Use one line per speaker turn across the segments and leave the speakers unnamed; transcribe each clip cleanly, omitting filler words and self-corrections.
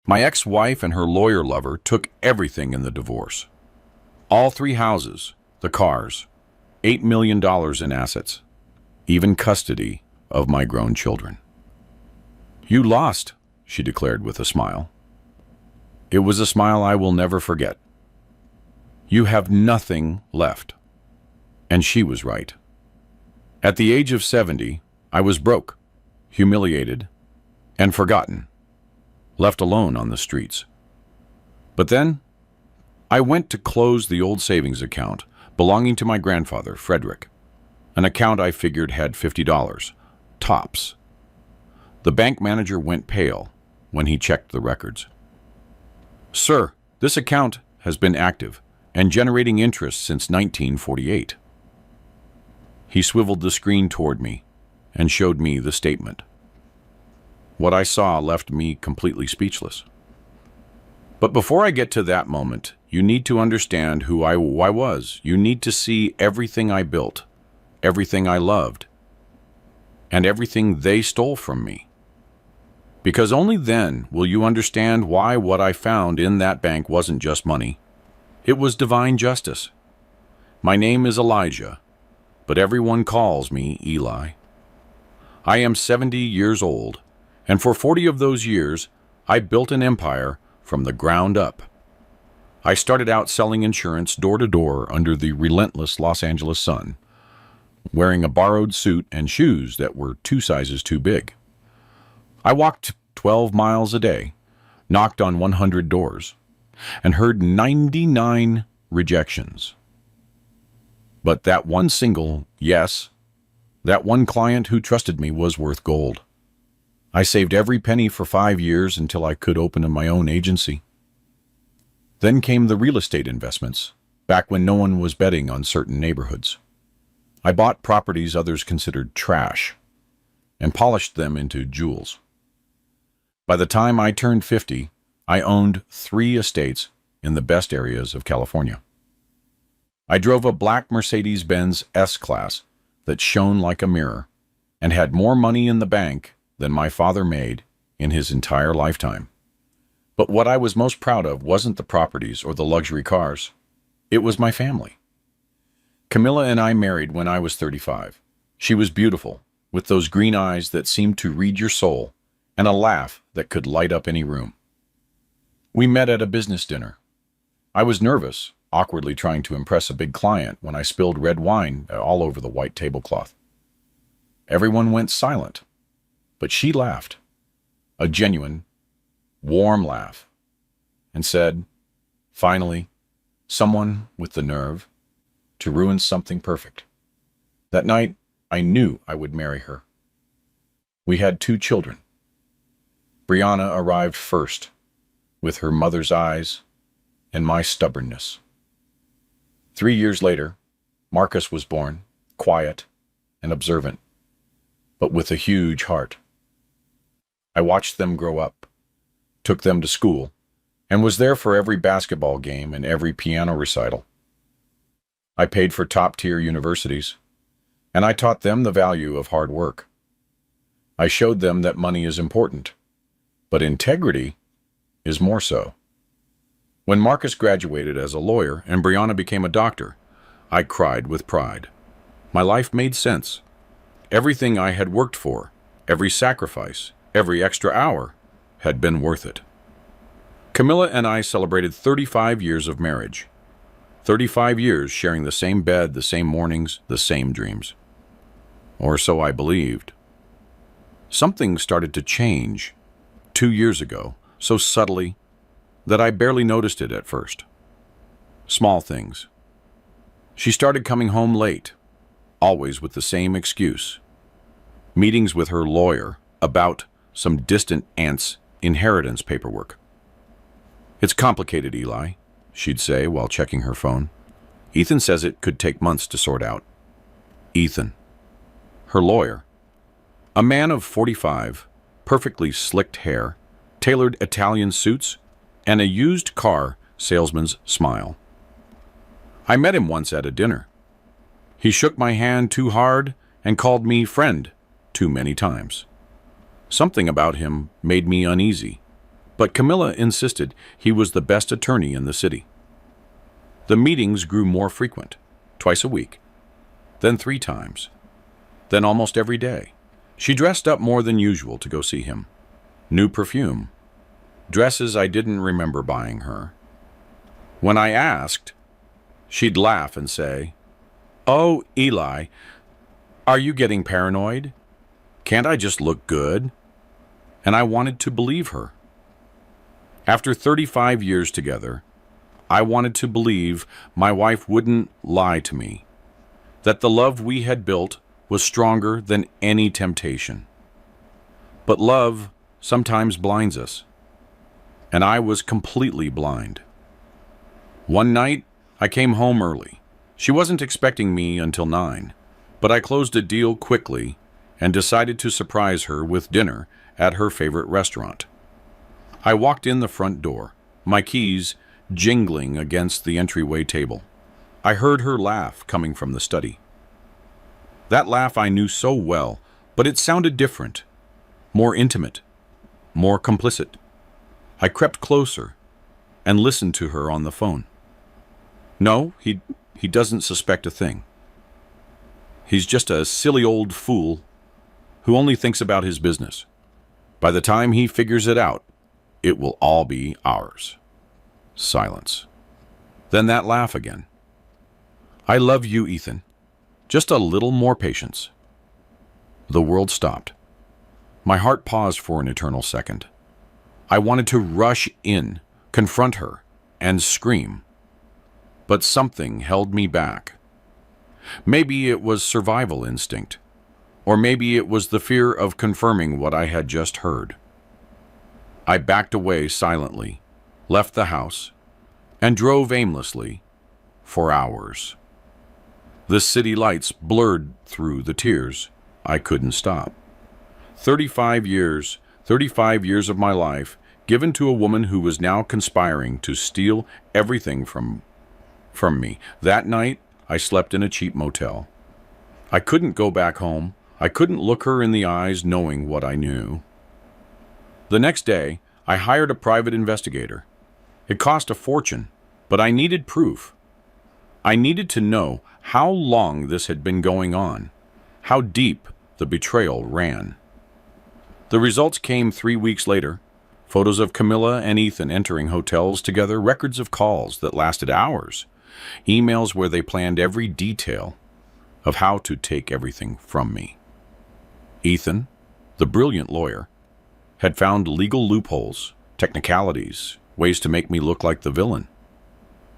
My ex-wife and her lawyer lover took everything in the divorce. All 3 houses, the cars, $8 million in assets, even custody of my grown children. "You lost," she declared with a smile. It was a smile I will never forget. "You have nothing left." And she was right. At the age of 70, I was broke, humiliated, and forgotten, left alone on the streets. But then, I went to close the old savings account belonging to my grandfather, Frederick, an account I figured had $50, tops. The bank manager went pale when he checked the records. "Sir, this account has been active and generating interest since 1948. He swiveled the screen toward me and showed me the statement. What I saw left me completely speechless. But before I get to that moment, you need to understand who I was. You need to see everything I built, everything I loved, and everything they stole from me. Because only then will you understand why what I found in that bank wasn't just money. It was divine justice. My name is Elijah, but everyone calls me Eli. I am 70 years old, and for 40 of those years, I built an empire from the ground up. I started out selling insurance door to door under the relentless Los Angeles sun, wearing a borrowed suit and shoes that were 2 sizes too big. I walked 12 miles a day, knocked on 100 doors, and heard 99 rejections. But that one single yes, that one client who trusted me was worth gold. I saved every penny for 5 years until I could open my own agency. Then came the real estate investments, back when no one was betting on certain neighborhoods. I bought properties others considered trash and polished them into jewels. By the time I turned 50, I owned 3 estates in the best areas of California. I drove a black Mercedes-Benz S-Class that shone like a mirror and had more money in the bank than my father made in his entire lifetime. But what I was most proud of wasn't the properties or the luxury cars. It was my family. Camilla and I married when I was 35. She was beautiful, with those green eyes that seemed to read your soul and a laugh that could light up any room. We met at a business dinner. I was nervous, awkwardly trying to impress a big client when I spilled red wine all over the white tablecloth. Everyone went silent, but she laughed, a genuine, warm laugh, and said, "Finally, someone with the nerve to ruin something perfect." That night, I knew I would marry her. We had 2 children. Brianna arrived first, with her mother's eyes and my stubbornness. 3 years later, Marcus was born, quiet and observant, but with a huge heart. I watched them grow up, took them to school, and was there for every basketball game and every piano recital. I paid for top-tier universities, and I taught them the value of hard work. I showed them that money is important, but integrity is more so. When Marcus graduated as a lawyer and Brianna became a doctor, I cried with pride. My life made sense. Everything I had worked for, every sacrifice, every extra hour, had been worth it. Camilla and I celebrated 35 years of marriage. 35 years sharing the same bed, the same mornings, the same dreams. Or so I believed. Something started to change 2 years ago, so subtly that I barely noticed it at first. Small things. She started coming home late, always with the same excuse. Meetings with her lawyer about some distant aunt's inheritance paperwork. "It's complicated, Eli," she'd say while checking her phone. "Ethan says it could take months to sort out." Ethan. Her lawyer. A man of 45, perfectly slicked hair, tailored Italian suits, and a used car salesman's smile. I met him once at a dinner. He shook my hand too hard and called me friend too many times. Something about him made me uneasy, But Camilla insisted he was the best attorney in the city. The meetings grew more frequent, twice a week, then 3 times, then almost every day. She dressed up more than usual to go see him. New perfume, dresses I didn't remember buying her. When I asked, she'd laugh and say, "Oh, Eli, are you getting paranoid? Can't I just look good?" And I wanted to believe her. After 35 years together, I wanted to believe my wife wouldn't lie to me, that the love we had built was stronger than any temptation. But love sometimes blinds us, and I was completely blind. One night, I came home early. She wasn't expecting me until 9, but I closed a deal quickly and decided to surprise her with dinner at her favorite restaurant. I walked in the front door, my keys jingling against the entryway table. I heard her laugh coming from the study. That laugh I knew so well, but it sounded different, more intimate, more complicit. I crept closer and listened to her on the phone. No, he doesn't suspect a thing. He's just a silly old fool who only thinks about his business. By the time he figures it out, it will all be ours. Silence. Then that laugh again. "I love you, Ethan. Just a little more patience." The world stopped. My heart paused for an eternal second. I wanted to rush in, confront her, and scream. But something held me back. Maybe it was survival instinct, or maybe it was the fear of confirming what I had just heard. I backed away silently, left the house, and drove aimlessly for hours. The city lights blurred through the tears. I couldn't stop. 35 years of my life given to a woman who was now conspiring to steal everything from me. That night, I slept in a cheap motel. I couldn't go back home. I couldn't look her in the eyes knowing what I knew. The next day, I hired a private investigator. It cost a fortune, but I needed proof. I needed to know how long this had been going on, how deep the betrayal ran. The results came 3 weeks later. Photos of Camilla and Ethan entering hotels together, records of calls that lasted hours, emails where they planned every detail of how to take everything from me. Ethan, the brilliant lawyer, had found legal loopholes, technicalities, ways to make me look like the villain.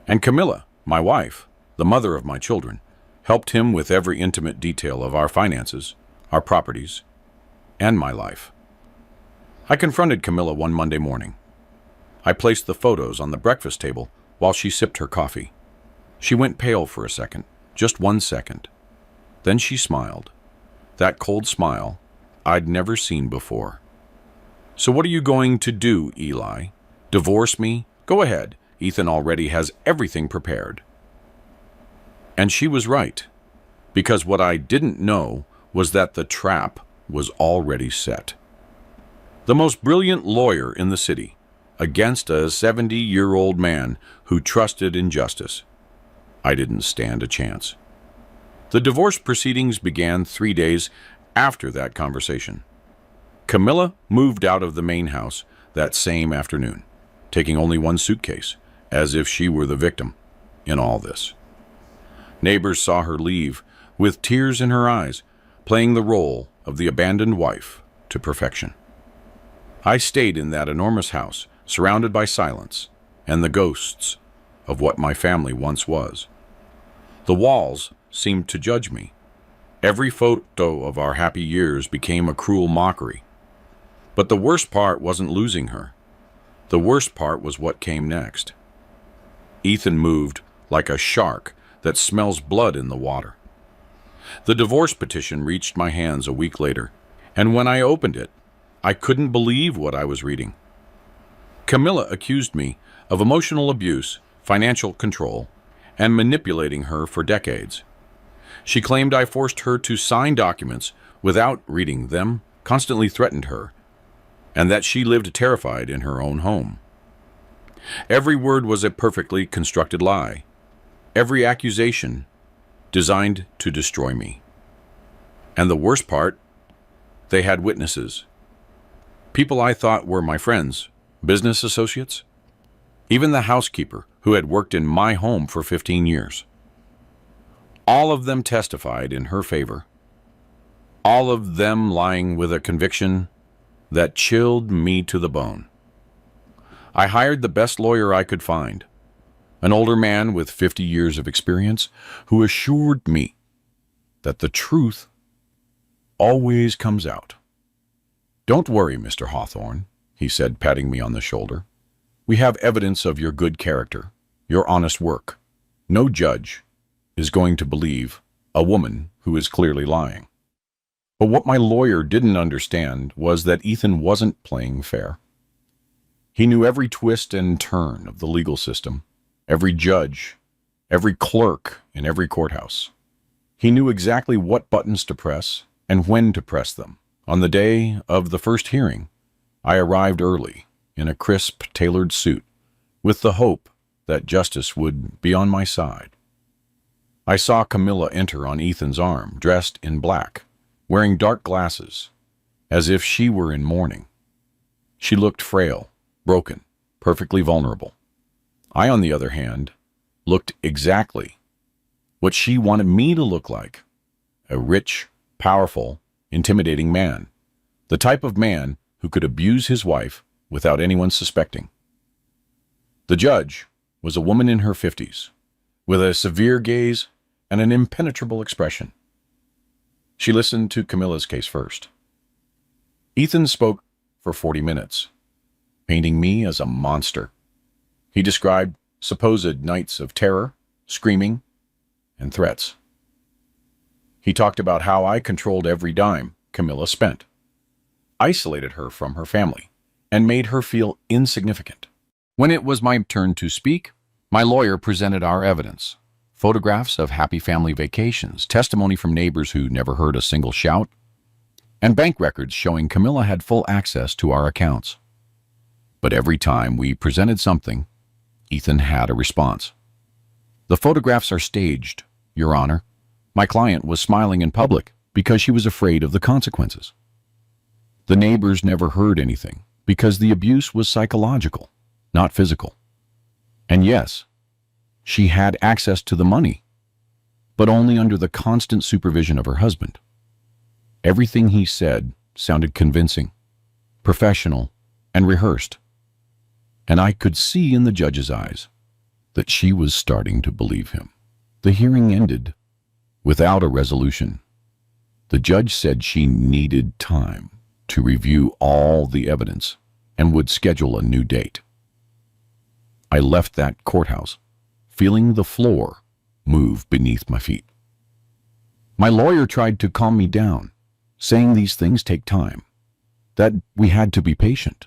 And Camilla, my wife, the mother of my children, helped him with every intimate detail of our finances, our properties, and my life. I confronted Camilla one Monday morning. I placed the photos on the breakfast table while she sipped her coffee. She went pale for a second, just 1 second. Then she smiled. That cold smile I'd never seen before. "So what are you going to do, Eli? Divorce me? Go ahead. Ethan already has everything prepared." And she was right, because what I didn't know was that the trap was already set. The most brilliant lawyer in the city against a 70-year-old man who trusted in justice. I didn't stand a chance. The divorce proceedings began 3 days after that conversation. Camilla moved out of the main house that same afternoon, taking only 1 suitcase, as if she were the victim in all this. Neighbors saw her leave with tears in her eyes, playing the role of the abandoned wife to perfection. I stayed in that enormous house, surrounded by silence and the ghosts of what my family once was. The walls seemed to judge me. Every photo of our happy years became a cruel mockery. But the worst part wasn't losing her. The worst part was what came next. Ethan moved like a shark that smells blood in the water. The divorce petition reached my hands a week later, and when I opened it, I couldn't believe what I was reading. Camilla accused me of emotional abuse, financial control, and manipulating her for decades. She claimed I forced her to sign documents without reading them, constantly threatened her, and that she lived terrified in her own home. Every word was a perfectly constructed lie, every accusation designed to destroy me. And the worst part, they had witnesses. People I thought were my friends, business associates, even the housekeeper who had worked in my home for 15 years. All of them testified in her favor, all of them lying with a conviction that chilled me to the bone. I hired the best lawyer I could find, an older man with 50 years of experience who assured me that the truth always comes out. "Don't worry, Mr. Hawthorne," he said, patting me on the shoulder. "We have evidence of your good character, your honest work. No judge is going to believe a woman who is clearly lying." But what my lawyer didn't understand was that Ethan wasn't playing fair. He knew every twist and turn of the legal system, every judge, every clerk in every courthouse. He knew exactly what buttons to press and when to press them. On the day of the first hearing, I arrived early in a crisp, tailored suit, with the hope that justice would be on my side. I saw Camilla enter on Ethan's arm, dressed in black, wearing dark glasses, as if she were in mourning. She looked frail, broken, perfectly vulnerable. I, on the other hand, looked exactly what she wanted me to look like: a rich, powerful, intimidating man, the type of man who could abuse his wife without anyone suspecting. The judge was a woman in her 50s, with a severe gaze and an impenetrable expression. She listened to Camilla's case first. Ethan spoke for 40 minutes, painting me as a monster. He described supposed nights of terror, screaming, and threats. He talked about how I controlled every dime Camilla spent, isolated her from her family, and made her feel insignificant. When it was my turn to speak, my lawyer presented our evidence: photographs of happy family vacations, testimony from neighbors who never heard a single shout, and bank records showing Camilla had full access to our accounts. But every time we presented something, Ethan had a response. "The photographs are staged, Your Honor. My client was smiling in public because she was afraid of the consequences. The neighbors never heard anything because the abuse was psychological, not physical. And yes, she had access to the money, but only under the constant supervision of her husband. Everything he said sounded convincing, professional, and rehearsed. And I could see in the judge's eyes that she was starting to believe him." The hearing ended without a resolution. The judge said she needed time to review all the evidence and would schedule a new date. I left that courthouse feeling the floor move beneath my feet. My lawyer tried to calm me down, saying these things take time, that we had to be patient.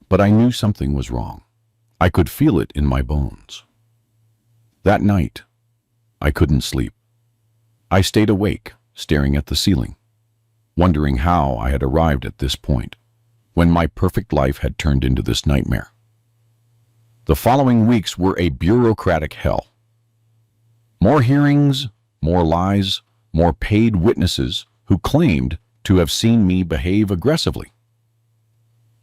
But I knew something was wrong. I could feel it in my bones. That night, I couldn't sleep. I stayed awake, staring at the ceiling, wondering how I had arrived at this point, when my perfect life had turned into this nightmare. The following weeks were a bureaucratic hell. More hearings, more lies, more paid witnesses who claimed to have seen me behave aggressively.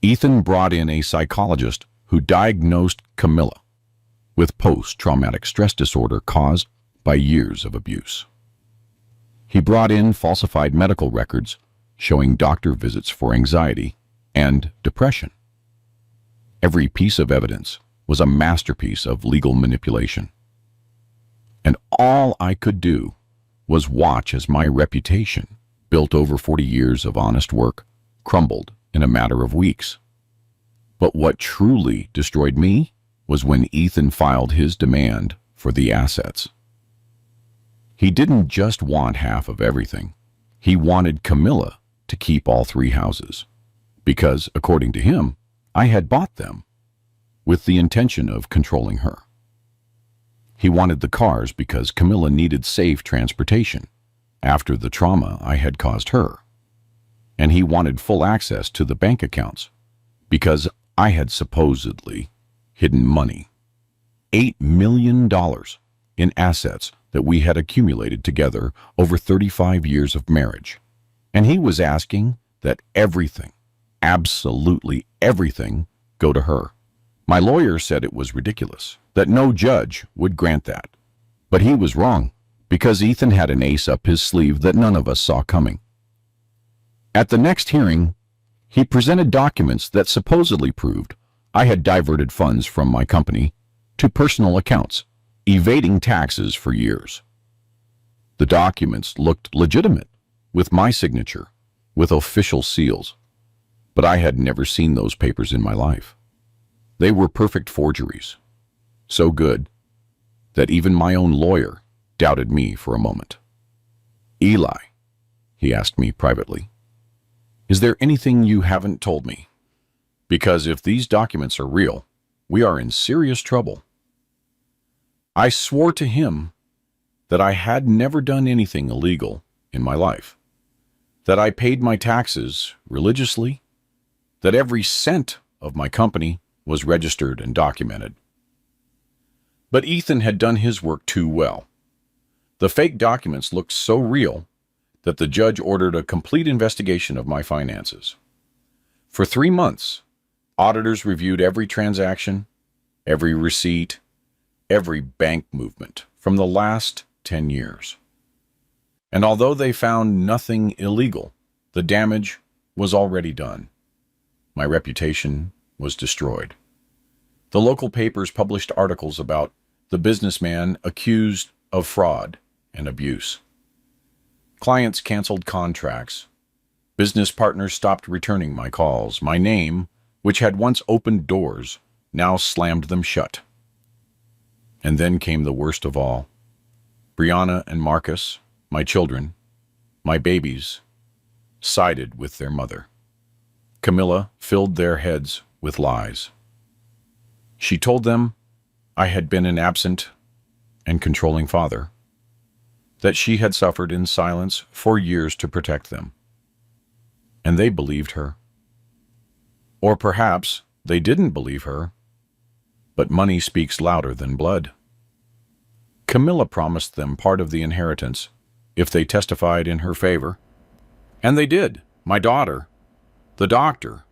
Ethan brought in a psychologist who diagnosed Camilla with post-traumatic stress disorder caused by years of abuse. He brought in falsified medical records showing doctor visits for anxiety and depression. Every piece of evidence was a masterpiece of legal manipulation. And all I could do was watch as my reputation, built over 40 years of honest work, crumbled in a matter of weeks. But what truly destroyed me was when Ethan filed his demand for the assets. He didn't just want half of everything. He wanted Camilla to keep all 3 houses, because, according to him, I had bought them with the intention of controlling her. He wanted the cars because Camilla needed safe transportation after the trauma I had caused her. and he wanted full access to the bank accounts because I had supposedly hidden money. $8 million in assets that we had accumulated together over 35 years of marriage. And he was asking that everything, absolutely everything, go to her. My lawyer said it was ridiculous, that no judge would grant that. But he was wrong, because Ethan had an ace up his sleeve that none of us saw coming. At the next hearing, he presented documents that supposedly proved I had diverted funds from my company to personal accounts, evading taxes for years. The documents looked legitimate, with my signature, with official seals, but I had never seen those papers in my life. They were perfect forgeries, so good that even my own lawyer doubted me for a moment. "Eli," he asked me privately, "is there anything you haven't told me? Because if these documents are real, we are in serious trouble." I swore to him that I had never done anything illegal in my life, that I paid my taxes religiously, that every cent of my company was registered and documented. But Ethan had done his work too well. The fake documents looked so real that the judge ordered a complete investigation of my finances. For 3 months, auditors reviewed every transaction, every receipt, every bank movement from the last 10 years. And although they found nothing illegal, the damage was already done. My reputation was destroyed. The local papers published articles about the businessman accused of fraud and abuse. Clients canceled contracts. Business partners stopped returning my calls. My name, which had once opened doors, now slammed them shut. And then came the worst of all. Brianna and Marcus, my children, my babies, sided with their mother. Camilla filled their heads with lies. She told them I had been an absent and controlling father, that she had suffered in silence for years to protect them. And they believed her. Or perhaps they didn't believe her, but money speaks louder than blood. Camilla promised them part of the inheritance if they testified in her favor. And they did. My daughter, the doctor,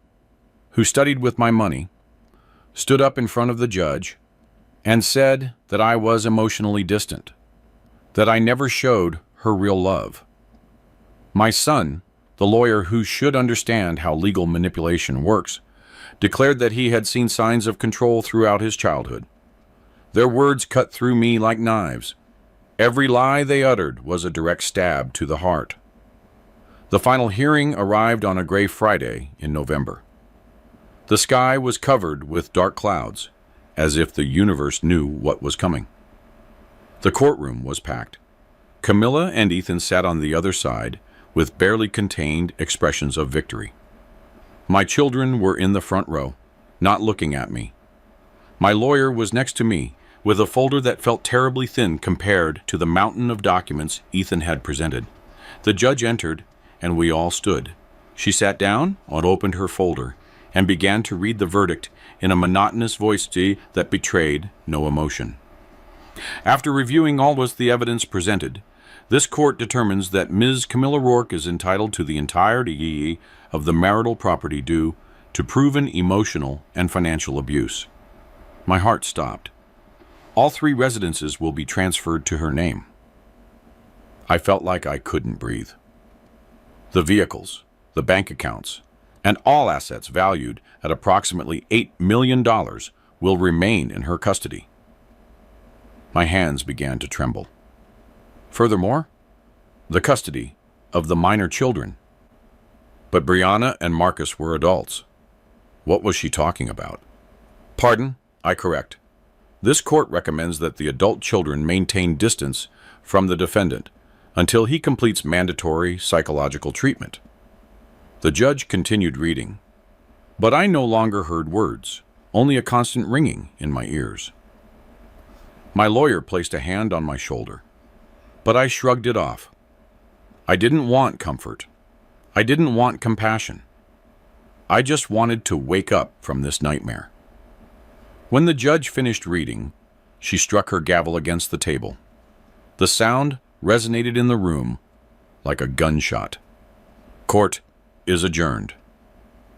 who studied with my money, stood up in front of the judge and said that I was emotionally distant, that I never showed her real love. My son, the lawyer who should understand how legal manipulation works, declared that he had seen signs of control throughout his childhood. Their words cut through me like knives. Every lie they uttered was a direct stab to the heart. The final hearing arrived on a gray Friday in November. The sky was covered with dark clouds, as if the universe knew what was coming. The courtroom was packed. Camilla and Ethan sat on the other side with barely contained expressions of victory. My children were in the front row, not looking at me. My lawyer was next to me, with a folder that felt terribly thin compared to the mountain of documents Ethan had presented. The judge entered, and we all stood. She sat down and opened her folder and began to read the verdict in a monotonous voice that betrayed no emotion. After reviewing all of the evidence presented, this court determines that Ms. Camilla Rourke is entitled to the entirety of the marital property due to proven emotional and financial abuse. My heart stopped. All 3 residences will be transferred to her name. I felt like I couldn't breathe. The vehicles, the bank accounts, and all assets valued at approximately $8 million will remain in her custody. My hands began to tremble. Furthermore, the custody of the minor children. But Brianna and Marcus were adults. What was she talking about? Pardon, I correct. This court recommends that the adult children maintain distance from the defendant until he completes mandatory psychological treatment. The judge continued reading, but I no longer heard words, only a constant ringing in my ears. My lawyer placed a hand on my shoulder, but I shrugged it off. I didn't want comfort. I didn't want compassion. I just wanted to wake up from this nightmare. When the judge finished reading, she struck her gavel against the table. The sound resonated in the room like a gunshot. Court is adjourned.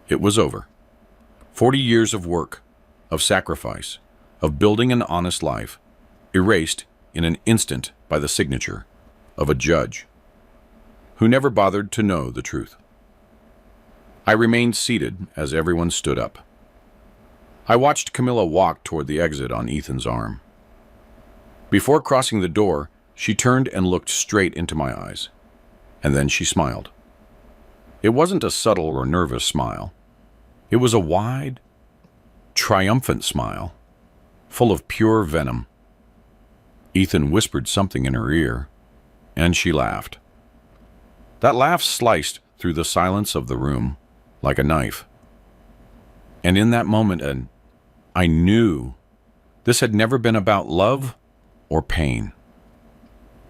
It was over. 40 years of work, of sacrifice, of building an honest life, erased in an instant by the signature of a judge who never bothered to know the truth. I remained seated as everyone stood up. I watched Camilla walk toward the exit on Ethan's arm. Before crossing the door, she turned and looked straight into my eyes, and then she smiled. It wasn't a subtle or nervous smile. It was a wide, triumphant smile, full of pure venom. Ethan whispered something in her ear, and she laughed. That laugh sliced through the silence of the room like a knife. And in that moment, I knew this had never been about love or pain.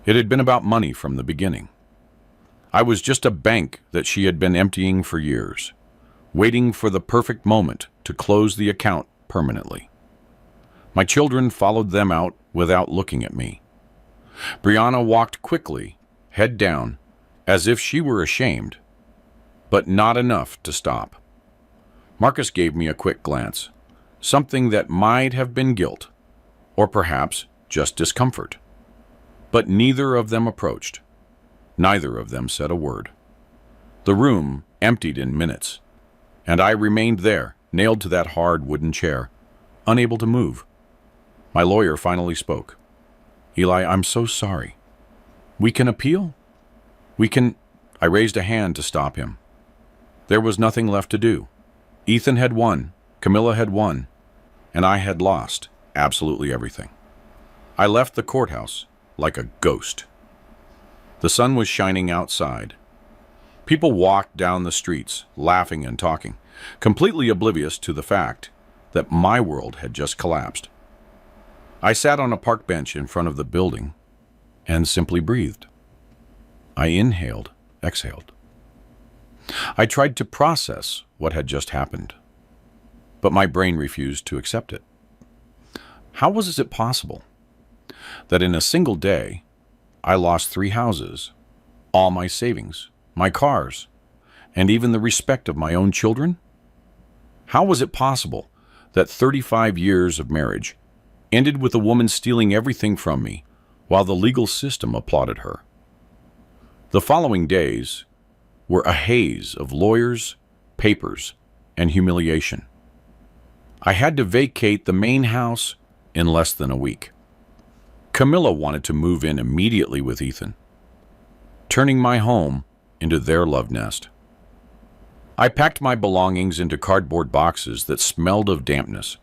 It had been about money from the beginning. I was just a bank that she had been emptying for years, waiting for the perfect moment to close the account permanently. My children followed them out without looking at me. Brianna walked quickly, head down, as if she were ashamed, but not enough to stop. Marcus gave me a quick glance, something that might have been guilt, or perhaps just discomfort. But neither of them approached. Neither of them said a word. The room emptied in minutes, and I remained there, nailed to that hard wooden chair, unable to move. My lawyer finally spoke. Eli, I'm so sorry. We can appeal? I raised a hand to stop him. There was nothing left to do. Ethan had won, Camilla had won, and I had lost absolutely everything. I left the courthouse like a ghost. The sun was shining outside. People walked down the streets, laughing and talking, completely oblivious to the fact that my world had just collapsed. I sat on a park bench in front of the building and simply breathed. I inhaled, exhaled. I tried to process what had just happened, but my brain refused to accept it. How was it possible that in a single day, I lost 3 houses, all my savings, my cars, and even the respect of my own children? How was it possible that 35 years of marriage ended with a woman stealing everything from me while the legal system applauded her? The following days were a haze of lawyers, papers, and humiliation. I had to vacate the main house in less than a week. Camilla wanted to move in immediately with Ethan, turning my home into their love nest. I packed my belongings into cardboard boxes that smelled of dampness.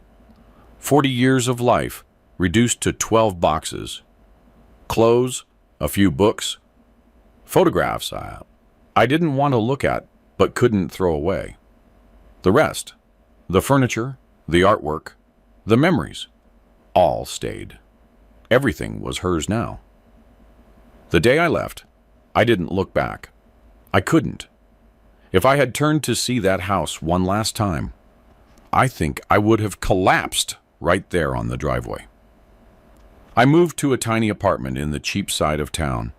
40 years of life reduced to 12 boxes. Clothes, a few books, photographs I didn't want to look at but couldn't throw away. The rest, the furniture, the artwork, the memories, all stayed. Everything was hers now. The day I left, I didn't look back. I couldn't. If I had turned to see that house one last time, I think I would have collapsed right there on the driveway. I moved to a tiny apartment in the cheap side of town,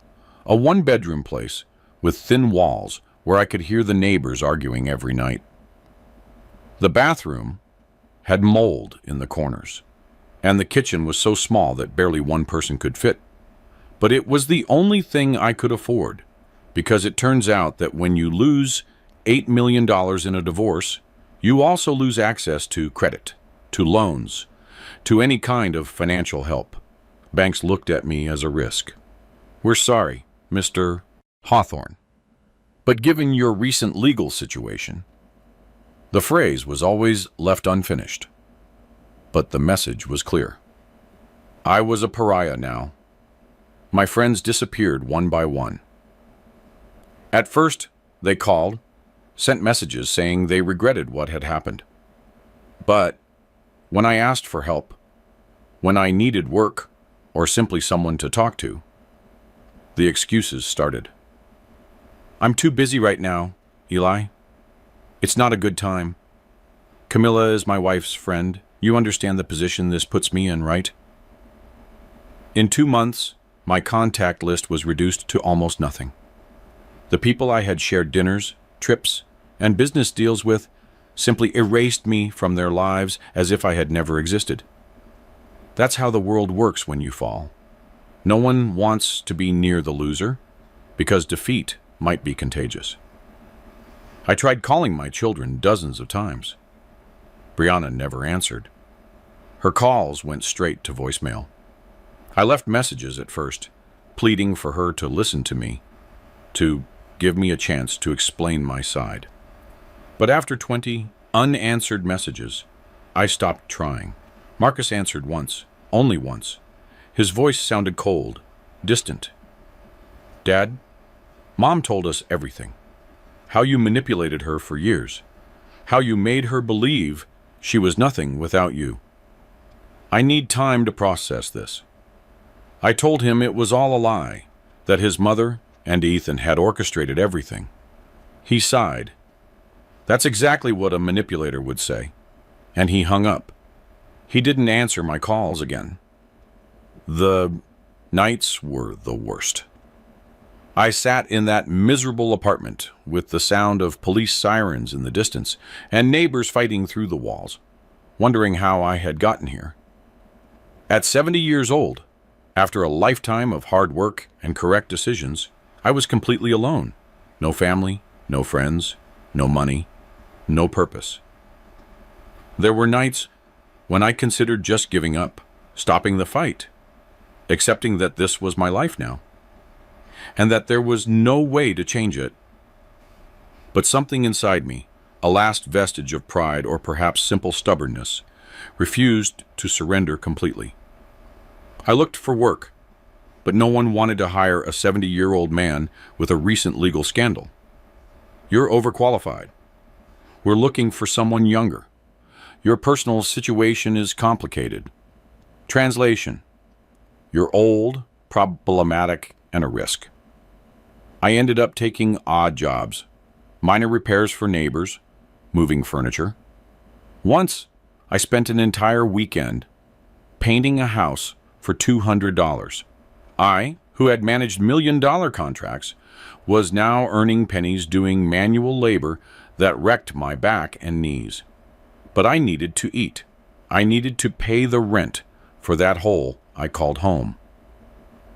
a one-bedroom place with thin walls where I could hear the neighbors arguing every night. The bathroom had mold in the corners, and the kitchen was so small that barely one person could fit. But it was the only thing I could afford, because it turns out that when you lose $8 million in a divorce, you also lose access to credit, to loans, to any kind of financial help. Banks looked at me as a risk. We're sorry, Mr. Hawthorne, but given your recent legal situation, the phrase was always left unfinished. But the message was clear. I was a pariah now. My friends disappeared one by one. At first, they called, sent messages saying they regretted what had happened. But when I asked for help, when I needed work or simply someone to talk to, the excuses started. I'm too busy right now. Eli. It's not a good time. Camilla is my wife's friend. You understand the position this puts me in, right? In 2 months, my contact list was reduced to almost nothing. The people I had shared dinners, trips, and business deals with simply erased me from their lives as if I had never existed. That's how the world works when you fall. No one wants to be near the loser, because defeat might be contagious. I tried calling my children dozens of times. Brianna never answered. Her calls went straight to voicemail. I left messages at first, pleading for her to listen to me, to give me a chance to explain my side. But after 20 unanswered messages, I stopped trying. Marcus answered once, only once. His voice sounded cold, distant. Dad, Mom told us everything. How you manipulated her for years. How you made her believe she was nothing without you. I need time to process this. I told him it was all a lie, that his mother and Ethan had orchestrated everything. He sighed. That's exactly what a manipulator would say. And he hung up. He didn't answer my calls again. The nights were the worst. I sat in that miserable apartment with the sound of police sirens in the distance and neighbors fighting through the walls, wondering how I had gotten here. At 70 years old, after a lifetime of hard work and correct decisions, I was completely alone. No family, no friends, no money, no purpose. There were nights when I considered just giving up, stopping the fight, accepting that this was my life now, and that there was no way to change it. But something inside me, a last vestige of pride or perhaps simple stubbornness, refused to surrender completely. I looked for work, but no one wanted to hire a 70-year-old man with a recent legal scandal. You're overqualified. We're looking for someone younger. Your personal situation is complicated. Translation: you're old, problematic, and a risk. I ended up taking odd jobs, minor repairs for neighbors, moving furniture. Once, I spent an entire weekend painting a house for $200. I, who had managed million-dollar contracts, was now earning pennies doing manual labor that wrecked my back and knees. But I needed to eat. I needed to pay the rent for that hole I called home.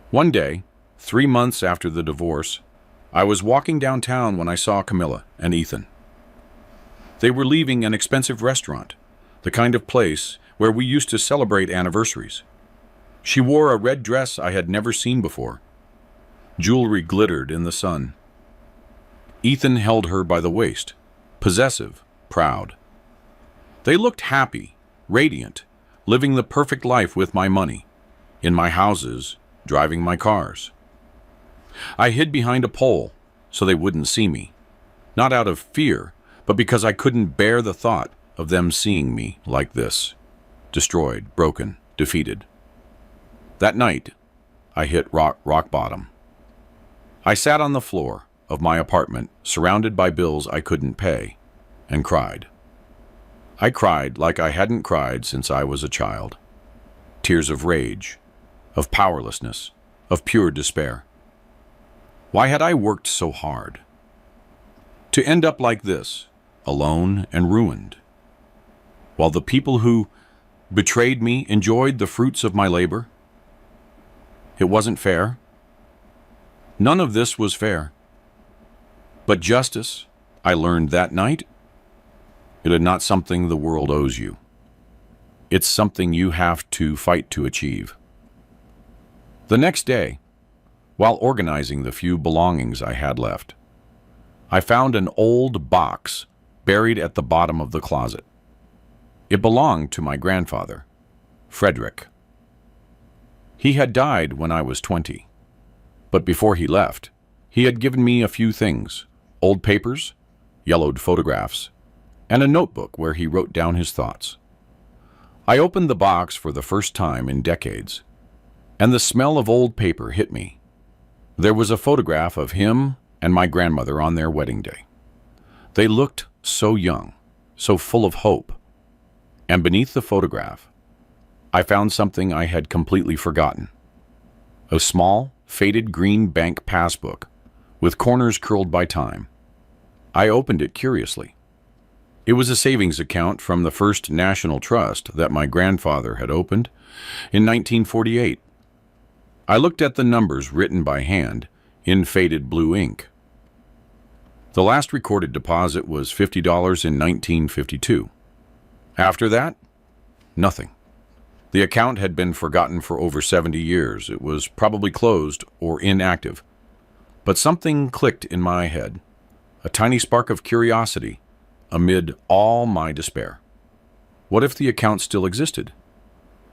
One day, 3 months after the divorce, I was walking downtown when I saw Camilla and Ethan. They were leaving an expensive restaurant, the kind of place where we used to celebrate anniversaries. She wore a red dress I had never seen before. Jewelry glittered in the sun. Ethan held her by the waist, possessive, proud. They looked happy, radiant, living the perfect life with my money, in my houses, driving my cars. I hid behind a pole so they wouldn't see me, not out of fear, but because I couldn't bear the thought of them seeing me like this, destroyed, broken, defeated. That night, I hit rock bottom. I sat on the floor of my apartment, surrounded by bills I couldn't pay, and cried. I cried like I hadn't cried since I was a child. Tears of rage, of powerlessness, of pure despair. Why had I worked so hard? To end up like this, alone and ruined, while the people who betrayed me enjoyed the fruits of my labor? It wasn't fair. None of this was fair. But justice, I learned that night, it is not something the world owes you. It's something you have to fight to achieve. The next day, while organizing the few belongings I had left, I found an old box buried at the bottom of the closet. It belonged to my grandfather, Frederick. He had died when I was 20, but before he left, he had given me a few things: old papers, yellowed photographs, and a notebook where he wrote down his thoughts. I opened the box for the first time in decades, and the smell of old paper hit me. There was a photograph of him and my grandmother on their wedding day. They looked so young, so full of hope. And beneath the photograph, I found something I had completely forgotten. A small, faded green bank passbook with corners curled by time. I opened it curiously. It was a savings account from the First National Trust that my grandfather had opened in 1948. I looked at the numbers written by hand in faded blue ink. The last recorded deposit was $50 in 1952. After that, nothing. The account had been forgotten for over 70 years. It was probably closed or inactive. But something clicked in my head, a tiny spark of curiosity amid all my despair. What if the account still existed?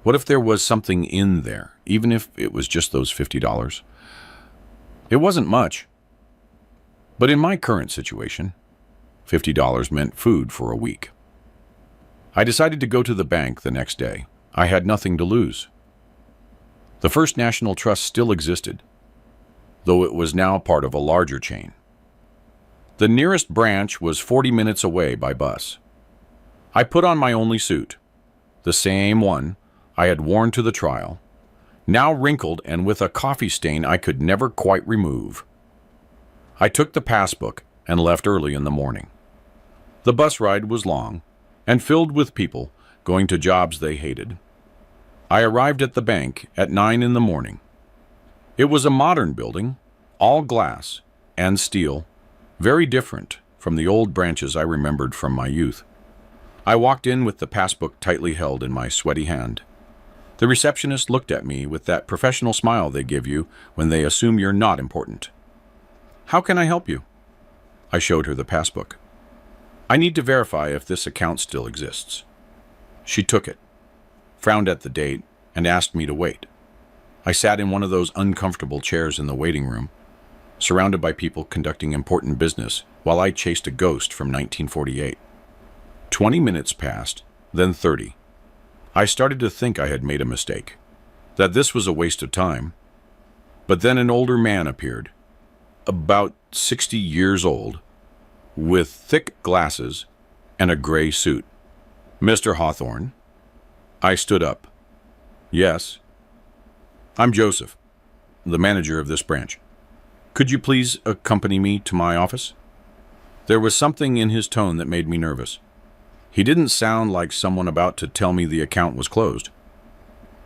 What if there was something in there, even if it was just those $50? It wasn't much. But in my current situation, $50 meant food for a week. I decided to go to the bank the next day. I had nothing to lose. The First National Trust still existed, though it was now part of a larger chain. The nearest branch was 40 minutes away by bus. I put on my only suit, the same one I had worn to the trial, now wrinkled and with a coffee stain I could never quite remove. I took the passbook and left early in the morning. The bus ride was long and filled with people going to jobs they hated. I arrived at the bank at 9 in the morning. It was a modern building, all glass and steel, very different from the old branches I remembered from my youth. I walked in with the passbook tightly held in my sweaty hand. The receptionist looked at me with that professional smile they give you when they assume you're not important. "How can I help you?" I showed her the passbook. "I need to verify if this account still exists." She took it, frowned at the date, and asked me to wait. I sat in one of those uncomfortable chairs in the waiting room, surrounded by people conducting important business while I chased a ghost from 1948. 20 minutes passed, then 30. I started to think I had made a mistake, that this was a waste of time. But then an older man appeared, about 60 years old, with thick glasses and a gray suit. "Mr. Hawthorne?" I stood up. "Yes." "I'm Joseph, the manager of this branch. Could you please accompany me to my office?" There was something in his tone that made me nervous. He didn't sound like someone about to tell me the account was closed.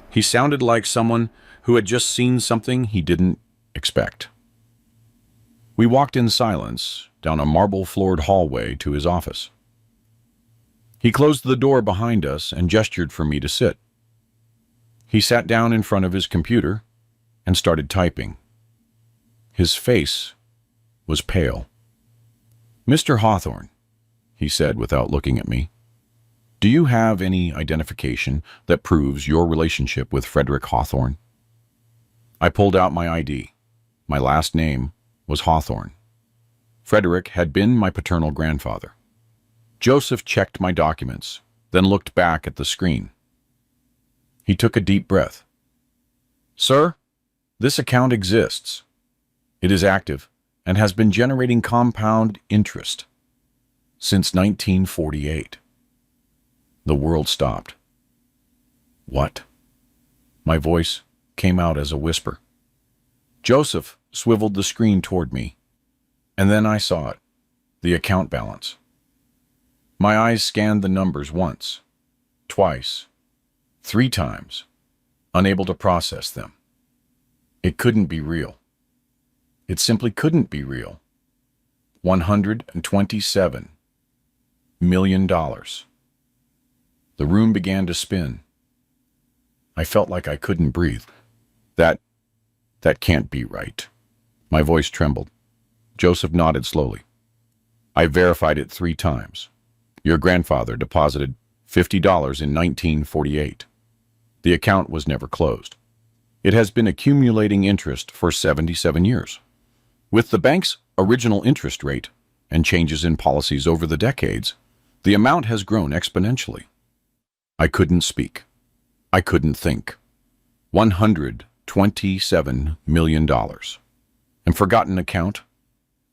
He sounded like someone who had just seen something he didn't expect. We walked in silence down a marble-floored hallway to his office. He closed the door behind us and gestured for me to sit. He sat down in front of his computer and started typing. His face was pale. "Mr. Hawthorne," he said without looking at me, "do you have any identification that proves your relationship with Frederick Hawthorne?" I pulled out my ID. My last name was Hawthorne. Frederick had been my paternal grandfather. Joseph checked my documents, then looked back at the screen. He took a deep breath. "Sir, this account exists. It is active and has been generating compound interest since 1948. The world stopped. "What?" My voice came out as a whisper. Joseph swiveled the screen toward me, and then I saw it, the account balance. My eyes scanned the numbers once, twice, 3 times, unable to process them. It couldn't be real. It simply couldn't be real. $127 million. The room began to spin. I felt like I couldn't breathe. That can't be right. My voice trembled. Joseph nodded slowly. "I verified it 3 times. Your grandfather deposited $50 in 1948. The account was never closed. It has been accumulating interest for 77 years. With the bank's original interest rate and changes in policies over the decades, the amount has grown exponentially." I couldn't speak. I couldn't think. $127 million. And forgotten account?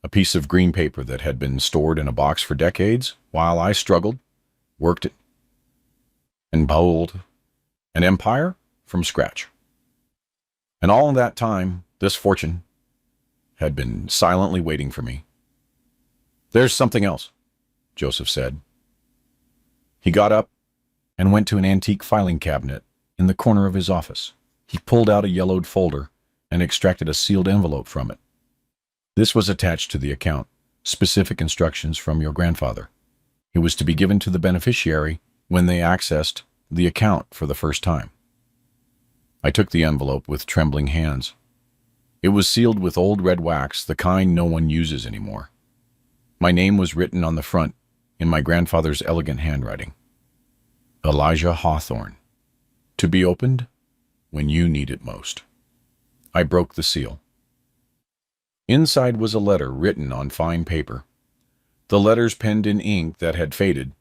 a piece of green paper that had been stored in a box for decades while I struggled, worked it, and built an empire from scratch. And all that time, this fortune had been silently waiting for me. "There's something else," Joseph said. He got up and went to an antique filing cabinet in the corner of his office. He pulled out a yellowed folder and extracted a sealed envelope from it. This was attached to the account, specific instructions from your grandfather. It was to be given to the beneficiary when they accessed the account for the first time. I took the envelope with trembling hands. It was sealed with old red wax, the kind no one uses anymore. My name was written on the front in my grandfather's elegant handwriting. Elijah Hawthorne. To be opened when you need it most. I broke the seal. Inside was a letter written on fine paper. The letters penned in ink that had faded,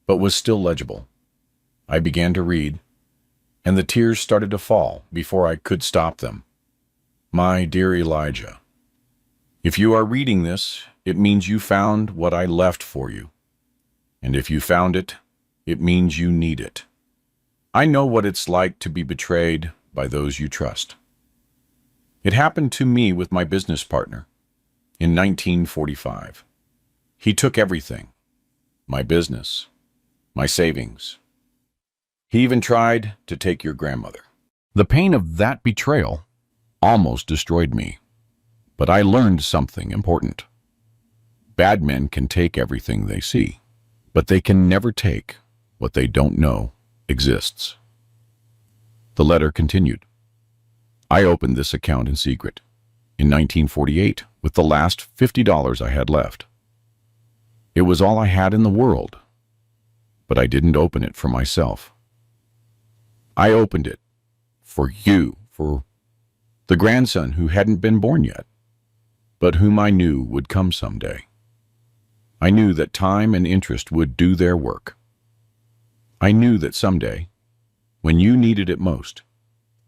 but was still legible. I began to read, and the tears started to fall before I could stop them. My dear Elijah, if you are reading this, it means you found what I left for you. And if you found it, it means you need it. I know what it's like to be betrayed by those you trust. It happened to me with my business partner in 1945. He took everything, my business, my savings. He even tried to take your grandmother. The pain of that betrayal almost destroyed me, but I learned something important. Bad men can take everything they see, but they can never take what they don't know exists. The letter continued. I opened this account in secret in 1948 with the last $50 I had left. It was all I had in the world, but I didn't open it for myself. I opened it for you, for the grandson who hadn't been born yet, but whom I knew would come someday. I knew that time and interest would do their work. I knew that someday, when you needed it most,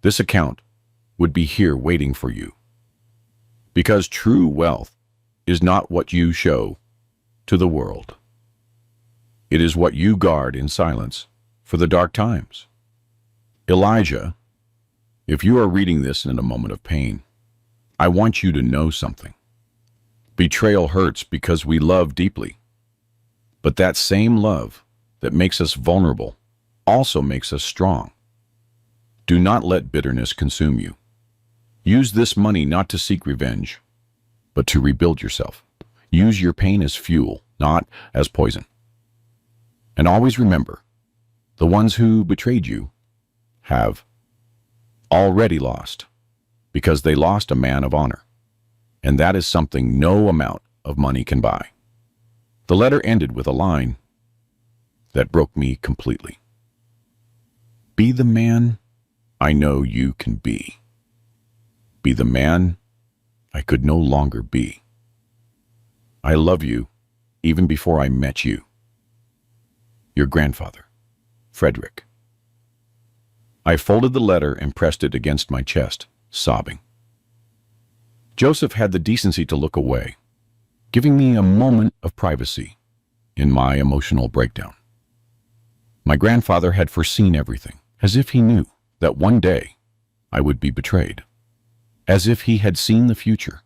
this account would be here waiting for you. Because true wealth is not what you show to the world. It is what you guard in silence for the dark times. Elijah, if you are reading this in a moment of pain, I want you to know something. Betrayal hurts because we love deeply. But that same love that makes us vulnerable also makes us strong. Do not let bitterness consume you. Use this money not to seek revenge, but to rebuild yourself. Use your pain as fuel, not as poison. And always remember, the ones who betrayed you have already lost, because they lost a man of honor. And that is something no amount of money can buy. The letter ended with a line that broke me completely. Be the man I know you can be. Be the man I could no longer be. I love you even before I met you. Your grandfather, Frederick. I folded the letter and pressed it against my chest, sobbing. Joseph had the decency to look away, giving me a moment of privacy in my emotional breakdown. My grandfather had foreseen everything, as if he knew that one day I would be betrayed, as if he had seen the future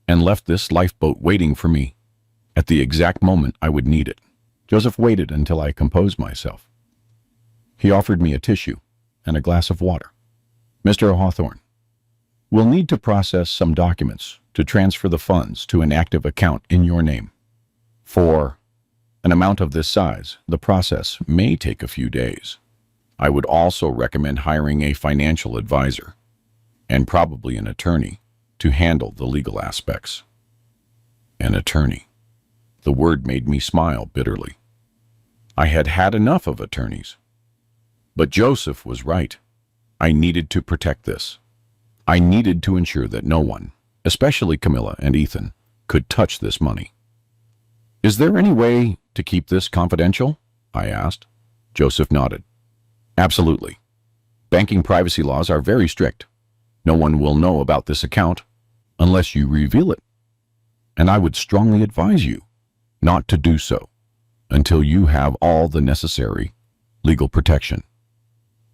and left this lifeboat waiting for me at the exact moment I would need it. Joseph waited until I composed myself. He offered me a tissue and a glass of water. "Mr. Hawthorne, we'll need to process some documents to transfer the funds to an active account in your name. For an amount of this size, the process may take a few days. I would also recommend hiring a financial advisor and probably an attorney to handle the legal aspects." An attorney. The word made me smile bitterly. I had had enough of attorneys. But Joseph was right. I needed to protect this. I needed to ensure that no one, especially Camilla and Ethan, could touch this money. "Is there any way to keep this confidential?" I asked. Joseph nodded. "Absolutely. Banking privacy laws are very strict. No one will know about this account unless you reveal it." And I would strongly advise you not to do so until you have all the necessary legal protection.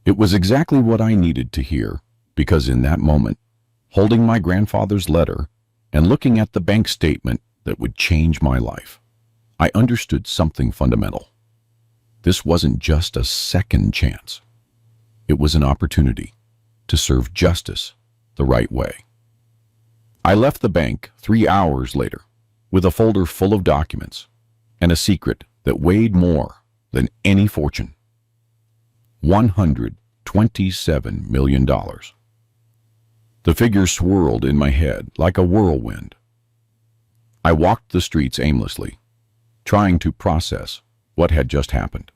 It was exactly what I needed to hear, because in that moment, holding my grandfather's letter and looking at the bank statement that would change my life, I understood something fundamental. This wasn't just a second chance. It was an opportunity to serve justice the right way. I left the bank 3 hours later with a folder full of documents and a secret that weighed more than any fortune. $127 million. The figure swirled in my head like a whirlwind. I walked the streets aimlessly, trying to process what had just happened.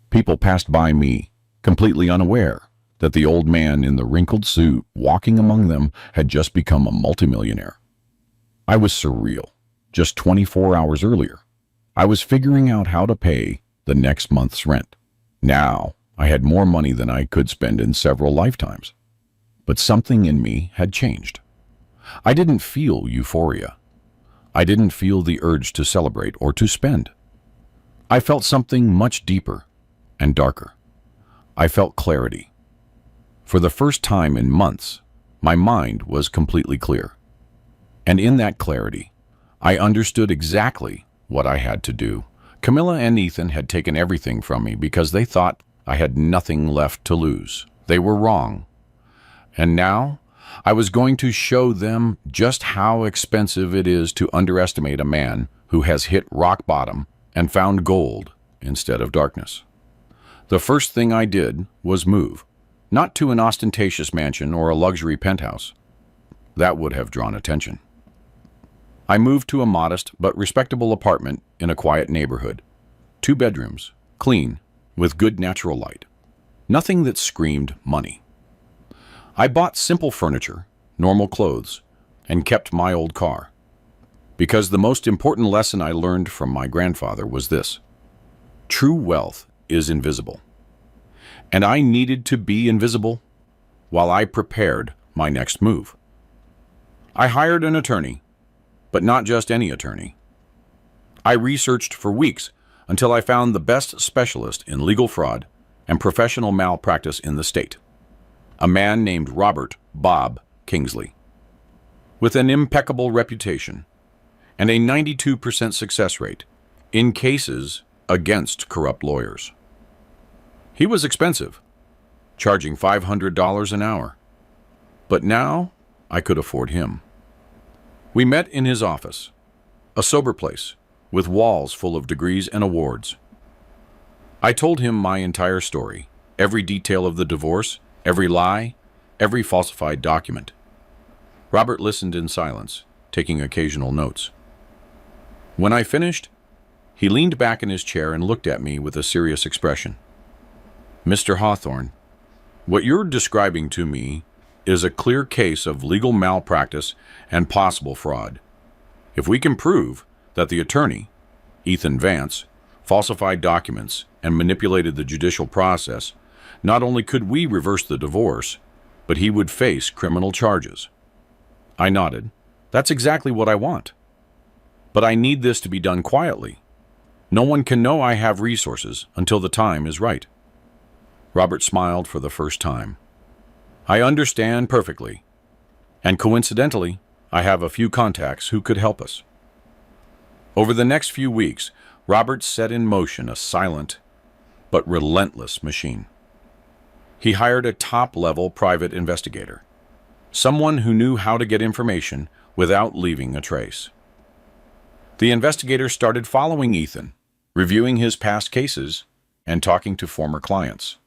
People passed by me, completely unaware that the old man in the wrinkled suit walking among them had just become a multimillionaire. I was surreal. Just 24 hours earlier, I was figuring out how to pay the next month's rent. Now, I had more money than I could spend in several lifetimes. But something in me had changed. I didn't feel euphoria. I didn't feel the urge to celebrate or to spend. I felt something much deeper and darker. I felt clarity. For the first time in months, my mind was completely clear. And in that clarity, I understood exactly what I had to do. Camilla and Ethan had taken everything from me because they thought I had nothing left to lose. They were wrong. And now, I was going to show them just how expensive it is to underestimate a man who has hit rock bottom and found gold instead of darkness. The first thing I did was move, not to an ostentatious mansion or a luxury penthouse. That would have drawn attention. I moved to a modest but respectable apartment in a quiet neighborhood. 2 bedrooms, clean, with good natural light. Nothing that screamed money. I bought simple furniture, normal clothes, and kept my old car. Because the most important lesson I learned from my grandfather was this: true wealth is invisible. And I needed to be invisible while I prepared my next move. I hired an attorney, but not just any attorney. I researched for weeks until I found the best specialist in legal fraud and professional malpractice in the state, a man named Robert Bob Kingsley, with an impeccable reputation and a 92% success rate in cases against corrupt lawyers. He was expensive, charging $500 an hour, but now I could afford him. We met in his office, a sober place with walls full of degrees and awards. I told him my entire story, every detail of the divorce, every lie, every falsified document. Robert listened in silence, taking occasional notes. When I finished, he leaned back in his chair and looked at me with a serious expression. "Mr. Hawthorne, what you're describing to me is a clear case of legal malpractice and possible fraud. If we can prove that the attorney, Ethan Vance, falsified documents and manipulated the judicial process, not only could we reverse the divorce, but he would face criminal charges." I nodded. "That's exactly what I want. But I need this to be done quietly. No one can know I have resources until the time is right." Robert smiled for the first time. "I understand perfectly. And coincidentally, I have a few contacts who could help us." Over the next few weeks, Robert set in motion a silent but relentless machine. He hired a top-level private investigator, someone who knew how to get information without leaving a trace. The investigator started following Ethan, reviewing his past cases and talking to former clients.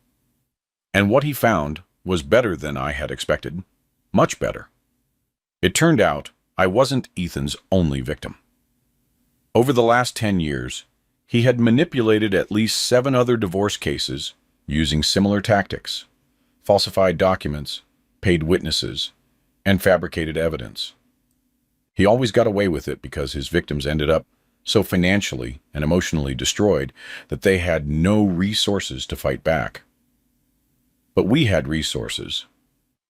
And what he found was better than I had expected, much better. It turned out I wasn't Ethan's only victim. Over the last 10 years, he had manipulated at least 7 other divorce cases using similar tactics: falsified documents, paid witnesses, and fabricated evidence. He always got away with it because his victims ended up so financially and emotionally destroyed that they had no resources to fight back. But we had resources,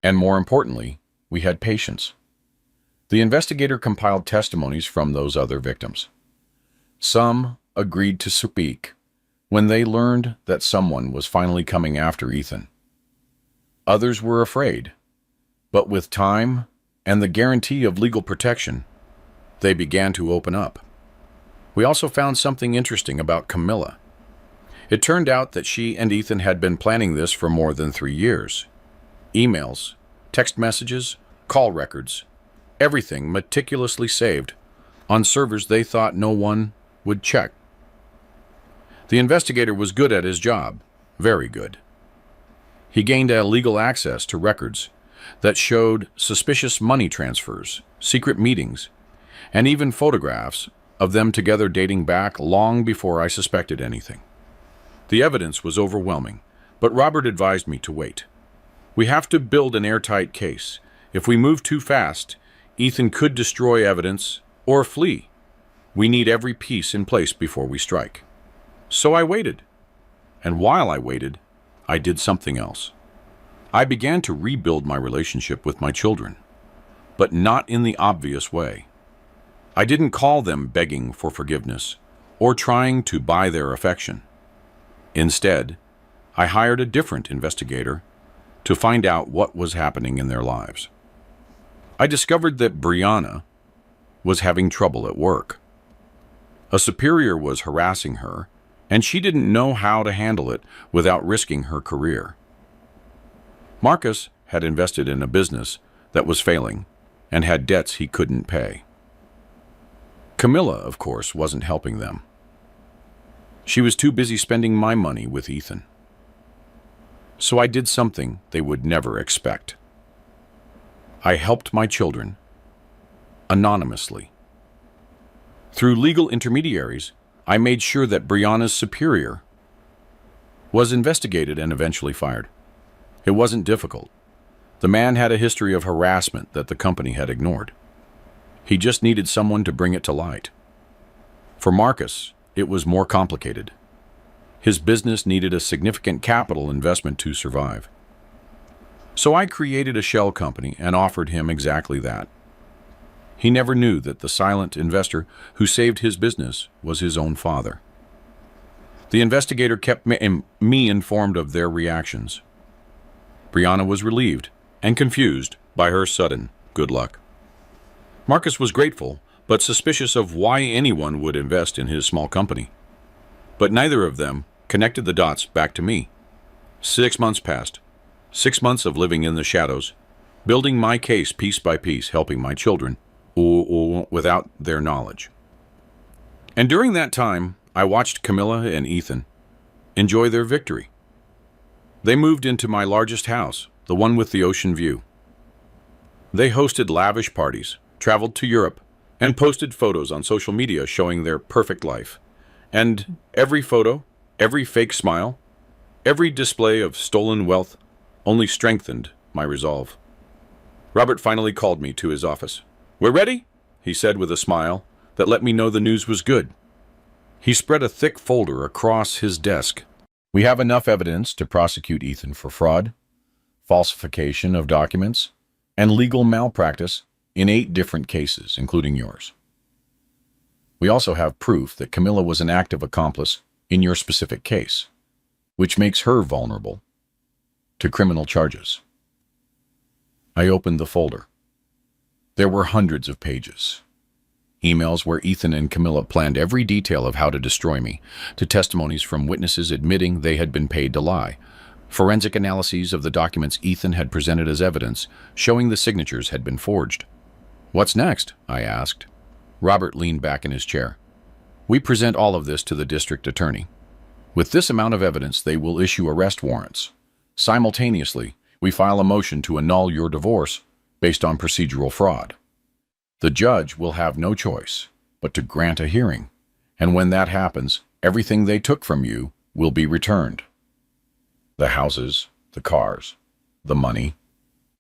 and more importantly, we had patience. The investigator compiled testimonies from those other victims. Some agreed to speak when they learned that someone was finally coming after Ethan. Others were afraid, but with time and the guarantee of legal protection, they began to open up. We also found something interesting about Camilla. It turned out that she and Ethan had been planning this for more than 3 years. Emails, text messages, call records, everything meticulously saved on servers they thought no one would check. The investigator was good at his job, very good. He gained legal access to records that showed suspicious money transfers, secret meetings, and even photographs of them together dating back long before I suspected anything. The evidence was overwhelming, but Robert advised me to wait. We have to build an airtight case. If we move too fast, Ethan could destroy evidence or flee. We need every piece in place before we strike. So I waited. And while I waited, I did something else. I began to rebuild my relationship with my children, but not in the obvious way. I didn't call them begging for forgiveness or trying to buy their affection. Instead, I hired a different investigator to find out what was happening in their lives. I discovered that Brianna was having trouble at work. A superior was harassing her, and she didn't know how to handle it without risking her career. Marcus had invested in a business that was failing and had debts he couldn't pay. Camilla, of course, wasn't helping them. She was too busy spending my money with Ethan. So I did something they would never expect. I helped my children anonymously. Through legal intermediaries, I made sure that Brianna's superior was investigated and eventually fired. It wasn't difficult. The man had a history of harassment that the company had ignored. He just needed someone to bring it to light. For Marcus, it was more complicated. His business needed a significant capital investment to survive. So I created a shell company and offered him exactly that. He never knew that the silent investor who saved his business was his own father. The investigator kept me informed of their reactions. Brianna was relieved and confused by her sudden good luck. Marcus was grateful, but suspicious of why anyone would invest in his small company. But neither of them connected the dots back to me. 6 months passed. 6 months of living in the shadows, building my case piece by piece, helping my children without their knowledge. And during that time, I watched Camilla and Ethan enjoy their victory. They moved into my largest house, the one with the ocean view. They hosted lavish parties, traveled to Europe, and posted photos on social media showing their perfect life. And every photo, every fake smile, every display of stolen wealth only strengthened my resolve. Robert finally called me to his office. "We're ready," he said with a smile that let me know the news was good. He spread a thick folder across his desk. "We have enough evidence to prosecute Ethan for fraud, falsification of documents, and legal malpractice in 8 different cases, including yours. We also have proof that Camilla was an active accomplice in your specific case, which makes her vulnerable to criminal charges." I opened the folder. There were hundreds of pages. Emails where Ethan and Camilla planned every detail of how to destroy me, to testimonies from witnesses admitting they had been paid to lie, forensic analyses of the documents Ethan had presented as evidence, showing the signatures had been forged. "What's next?" I asked. Robert leaned back in his chair. "We present all of this to the district attorney. With this amount of evidence, they will issue arrest warrants. Simultaneously, we file a motion to annul your divorce based on procedural fraud. The judge will have no choice but to grant a hearing, and when that happens, everything they took from you will be returned. The houses, the cars, the money,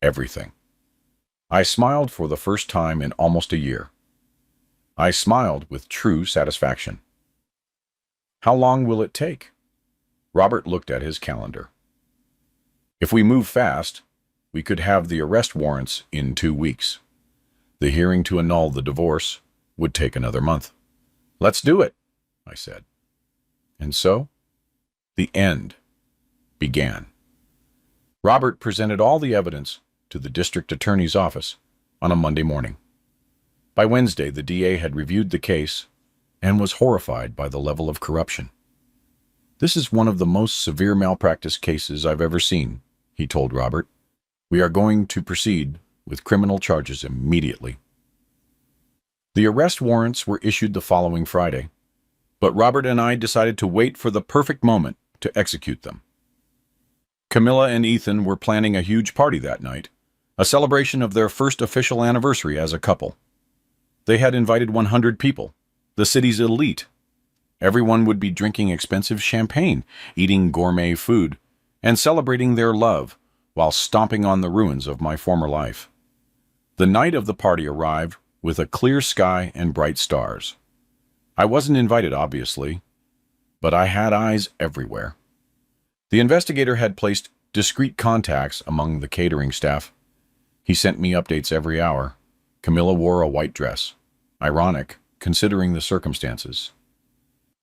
everything." I smiled for the first time in almost a year. I smiled with true satisfaction. "How long will it take?" Robert looked at his calendar. "If we move fast, we could have the arrest warrants in 2 weeks. The hearing to annul the divorce would take another month. "Let's do it," I said. And so, the end began. Robert presented all the evidence to the district attorney's office on a Monday morning. By Wednesday, the DA had reviewed the case and was horrified by the level of corruption. "This is one of the most severe malpractice cases I've ever seen," he told Robert. "We are going to proceed with criminal charges immediately." The arrest warrants were issued the following Friday, but Robert and I decided to wait for the perfect moment to execute them. Camilla and Ethan were planning a huge party that night, a celebration of their first official anniversary as a couple. They had invited 100 people, the city's elite. Everyone would be drinking expensive champagne, eating gourmet food, and celebrating their love while stomping on the ruins of my former life. The night of the party arrived with a clear sky and bright stars. I wasn't invited, obviously, but I had eyes everywhere. The investigator had placed discreet contacts among the catering staff. He sent me updates every hour. Camilla wore a white dress. Ironic, considering the circumstances.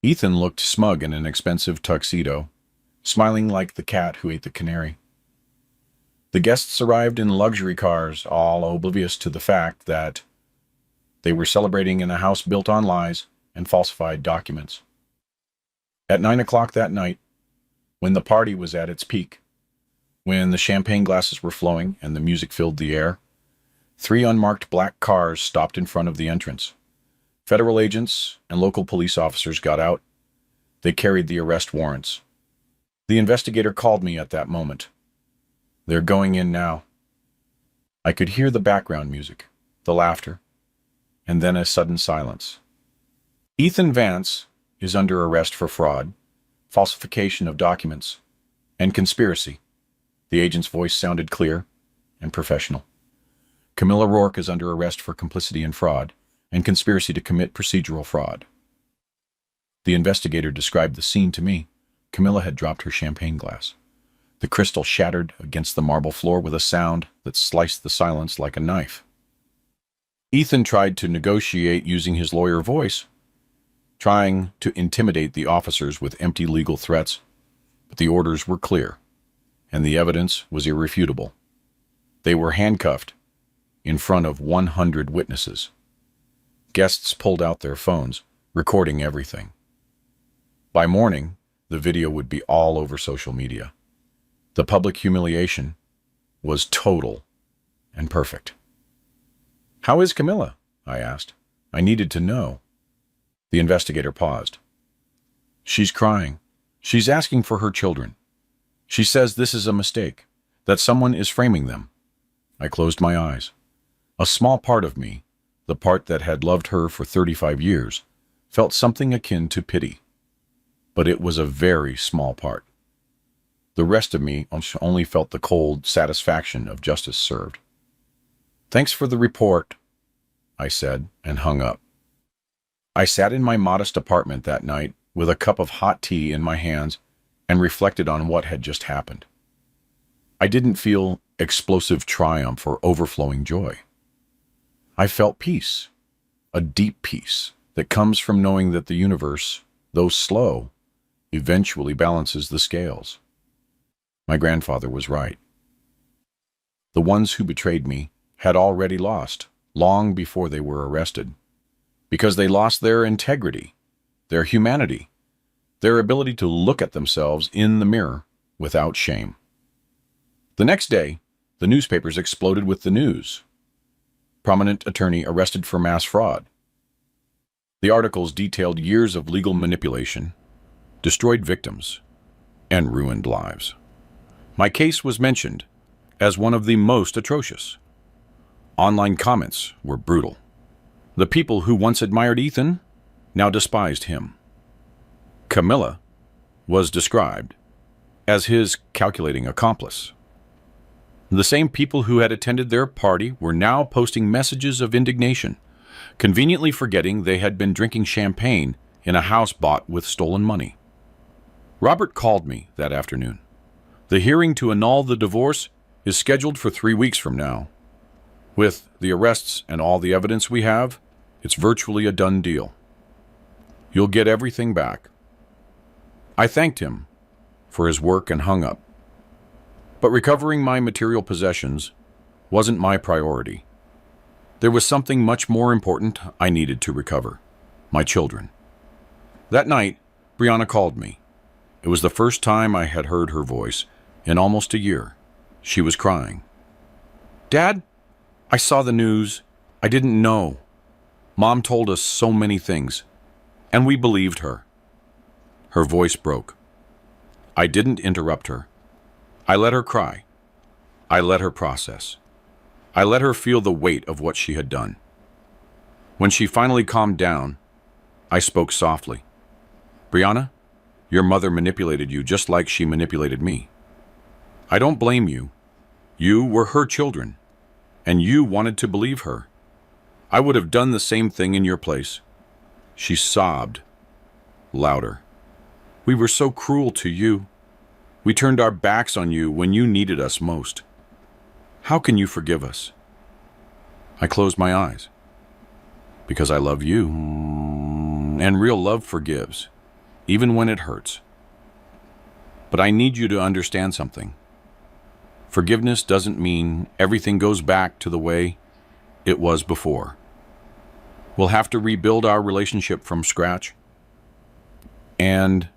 Ethan looked smug in an expensive tuxedo, smiling like the cat who ate the canary. The guests arrived in luxury cars, all oblivious to the fact that they were celebrating in a house built on lies and falsified documents. At 9 o'clock that night, when the party was at its peak, when the champagne glasses were flowing and the music filled the air, 3 unmarked black cars stopped in front of the entrance. Federal agents and local police officers got out. They carried the arrest warrants. The investigator called me at that moment. "They're going in now." I could hear the background music, the laughter, and then a sudden silence. "Ethan Vance is under arrest for fraud, falsification of documents, and conspiracy." The agent's voice sounded clear and professional. "Camilla Rourke is under arrest for complicity in fraud and conspiracy to commit procedural fraud." The investigator described the scene to me. Camilla had dropped her champagne glass. The crystal shattered against the marble floor with a sound that sliced the silence like a knife. Ethan tried to negotiate using his lawyer voice, trying to intimidate the officers with empty legal threats, but the orders were clear, and the evidence was irrefutable. They were handcuffed in front of 100 witnesses. Guests pulled out their phones, recording everything. By morning, the video would be all over social media. The public humiliation was total and perfect. "How is Camilla?" I asked. I needed to know. The investigator paused. "She's crying. She's asking for her children. She says this is a mistake, that someone is framing them." I closed my eyes. A small part of me, the part that had loved her for 35 years, felt something akin to pity. But it was a very small part. The rest of me only felt the cold satisfaction of justice served. "Thanks for the report," I said, and hung up. I sat in my modest apartment that night with a cup of hot tea in my hands and reflected on what had just happened. I didn't feel explosive triumph or overflowing joy. I felt peace, a deep peace that comes from knowing that the universe, though slow, eventually balances the scales. My grandfather was right. The ones who betrayed me had already lost, long before they were arrested, because they lost their integrity, their humanity, their ability to look at themselves in the mirror without shame. The next day, the newspapers exploded with the news. Prominent attorney arrested for mass fraud. The articles detailed years of legal manipulation, destroyed victims, and ruined lives. My case was mentioned as one of the most atrocious. Online comments were brutal. The people who once admired Ethan now despised him. Camilla was described as his calculating accomplice. The same people who had attended their party were now posting messages of indignation, conveniently forgetting they had been drinking champagne in a house bought with stolen money. Robert called me that afternoon. "The hearing to annul the divorce is scheduled for 3 weeks from now. With the arrests and all the evidence we have, it's virtually a done deal. You'll get everything back. I thanked him for his work and hung up. But recovering my material possessions wasn't my priority. There was something much more important I needed to recover: my children. That night, Brianna called me. It was the first time I had heard her voice in almost a year. She was crying. "Dad, I saw the news. I didn't know. Mom told us so many things, and we believed her." Her voice broke. I didn't interrupt her. I let her cry. I let her process. I let her feel the weight of what she had done. When she finally calmed down, I spoke softly. "Brianna, your mother manipulated you just like she manipulated me. I don't blame you. You were her children, and you wanted to believe her. I would have done the same thing in your place." She sobbed louder. "We were so cruel to you. We turned our backs on you when you needed us most. How can you forgive us?" I closed my eyes. Because I love you, and real love forgives, even when it hurts. But I need you to understand something. Forgiveness doesn't mean everything goes back to the way it was before. We'll have to rebuild our relationship from scratch, and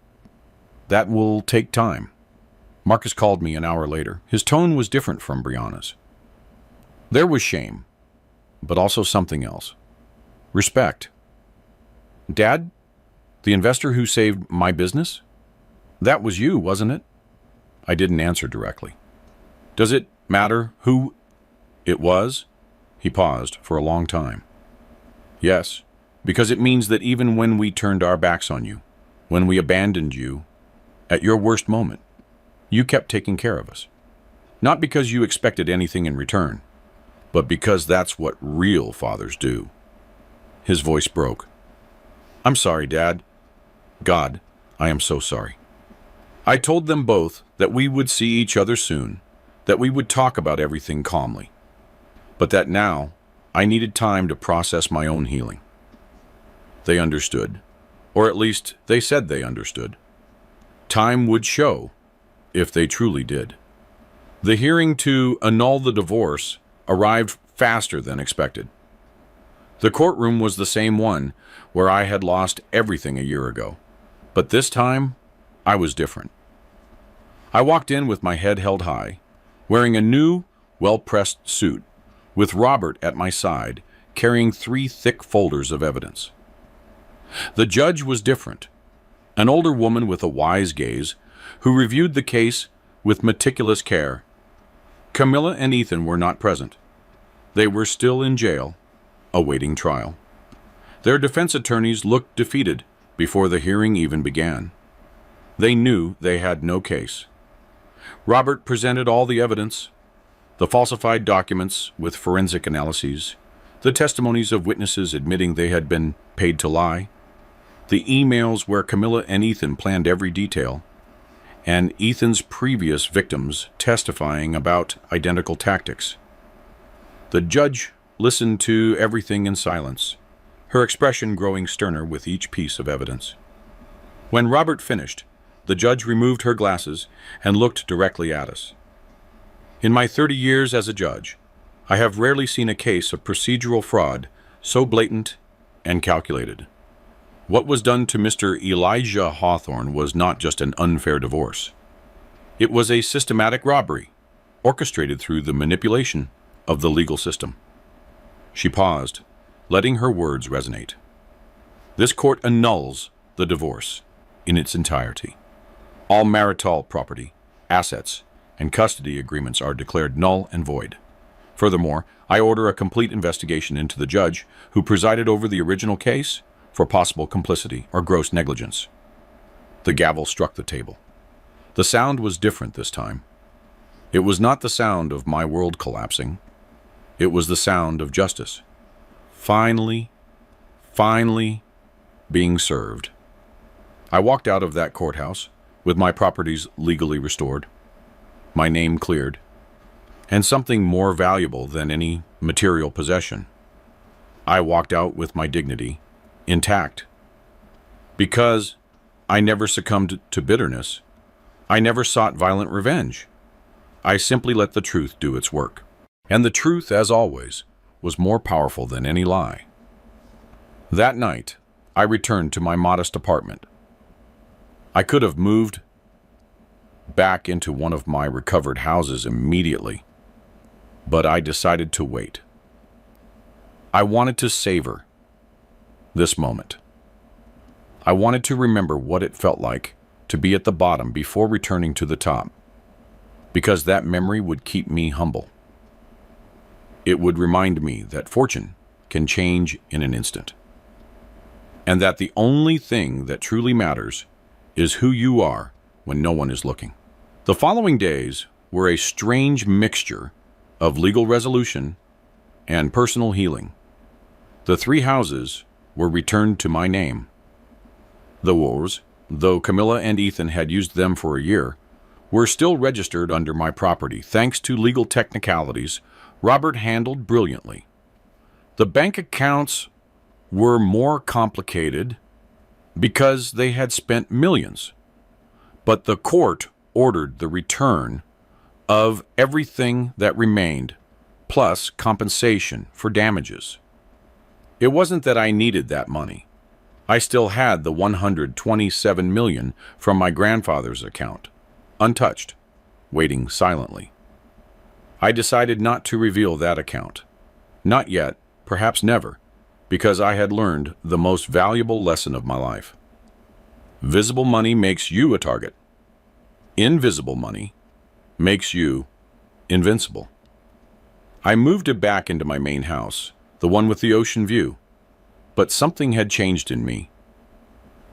that will take time. Marcus called me an hour later. His tone was different from Brianna's. There was shame, but also something else. Respect. "Dad, the investor who saved my business? That was you, wasn't it?" I didn't answer directly. "Does it matter who it was?" He paused for a long time. "Yes, because it means that even when we turned our backs on you, when we abandoned you at your worst moment, you kept taking care of us. Not because you expected anything in return, but because that's what real fathers do." His voice broke. "I'm sorry, Dad. God, I am so sorry. I told them both that we would see each other soon, that we would talk about everything calmly, but that now I needed time to process my own healing." They understood, or at least they said they understood. Time would show if they truly did. The hearing to annul the divorce arrived faster than expected. The courtroom was the same one where I had lost everything a year ago, but this time I was different. I walked in with my head held high, wearing a new, well-pressed suit, with Robert at my side, carrying 3 thick folders of evidence. The judge was different, an older woman with a wise gaze, who reviewed the case with meticulous care. Camilla and Ethan were not present. They were still in jail, awaiting trial. Their defense attorneys looked defeated before the hearing even began. They knew they had no case. Robert presented all the evidence: the falsified documents with forensic analyses, the testimonies of witnesses admitting they had been paid to lie, the emails where Camilla and Ethan planned every detail, and Ethan's previous victims testifying about identical tactics. The judge listened to everything in silence, her expression growing sterner with each piece of evidence. When Robert finished, the judge removed her glasses and looked directly at us. In my 30 years as a judge, I have rarely seen a case of procedural fraud so blatant and calculated. What was done to Mr. Elijah Hawthorne was not just an unfair divorce. It was a systematic robbery, orchestrated through the manipulation of the legal system. She paused, letting her words resonate. This court annuls the divorce in its entirety. All marital property, assets, and custody agreements are declared null and void. Furthermore, I order a complete investigation into the judge who presided over the original case for possible complicity or gross negligence. The gavel struck the table. The sound was different this time. It was not the sound of my world collapsing. It was the sound of justice. Finally being served. I walked out of that courthouse with my properties legally restored, my name cleared, and something more valuable than any material possession. I walked out with my dignity intact. Because I never succumbed to bitterness, I never sought violent revenge. I simply let the truth do its work. And the truth, as always, was more powerful than any lie. That night, I returned to my modest apartment. I could have moved back into one of my recovered houses immediately, but I decided to wait. I wanted to savor this moment. I wanted to remember what it felt like to be at the bottom before returning to the top, because that memory would keep me humble. It would remind me that fortune can change in an instant, and that the only thing that truly matters is who you are when no one is looking. The following days were a strange mixture of legal resolution and personal healing. The 3 houses were returned to my name. The wars, though Camilla and Ethan had used them for a year, were still registered under my property. Thanks to legal technicalities Robert handled brilliantly. The bank accounts were more complicated because they had spent millions, but the court ordered the return of everything that remained, plus compensation for damages. It wasn't that I needed that money. I still had the $127 million from my grandfather's account, untouched, waiting silently. I decided not to reveal that account. Not yet, perhaps never, because I had learned the most valuable lesson of my life. Visible money makes you a target. Invisible money makes you invincible. I moved it back into my main house, the one with the ocean view, but something had changed in me.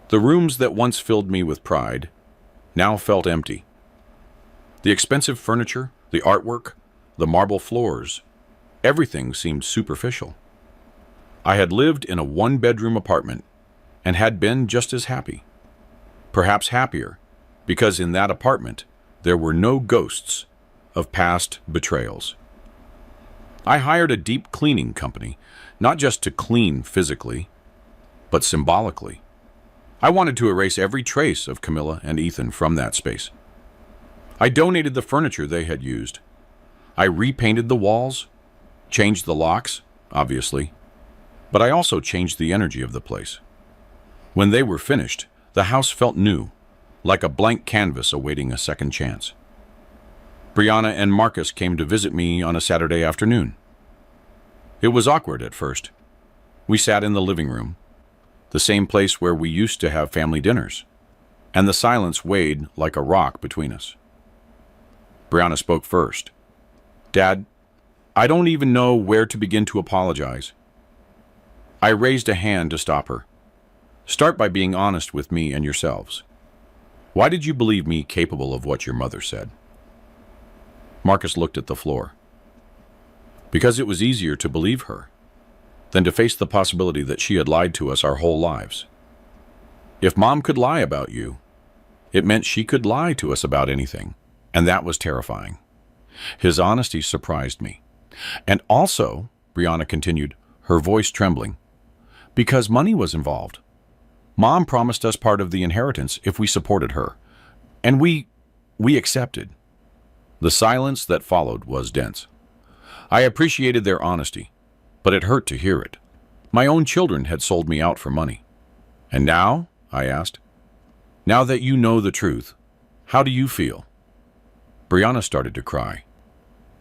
The rooms that once filled me with pride now felt empty. The expensive furniture, the artwork, the marble floors, everything seemed superficial. I had lived in a 1-bedroom apartment and had been just as happy. Perhaps happier, because in that apartment there were no ghosts of past betrayals. I hired a deep cleaning company, not just to clean physically, but symbolically. I wanted to erase every trace of Camilla and Ethan from that space. I donated the furniture they had used. I repainted the walls, changed the locks, obviously, but I also changed the energy of the place. When they were finished, the house felt new, like a blank canvas awaiting a second chance. Brianna and Marcus came to visit me on a Saturday afternoon. It was awkward at first. We sat in the living room, the same place where we used to have family dinners, and the silence weighed like a rock between us. Brianna spoke first. "Dad, I don't even know where to begin to apologize." I raised a hand to stop her. "Start by being honest with me and yourselves. Why did you believe me capable of what your mother said?" Marcus looked at the floor. "Because it was easier to believe her than to face the possibility that she had lied to us our whole lives. If Mom could lie about you, it meant she could lie to us about anything, and that was terrifying." His honesty surprised me. "And also," Brianna continued, her voice trembling, "because money was involved. Mom promised us part of the inheritance if we supported her, and we accepted." The silence that followed was dense. I appreciated their honesty, but it hurt to hear it. My own children had sold me out for money. "And now?" I asked. "Now that you know the truth, how do you feel?" Brianna started to cry.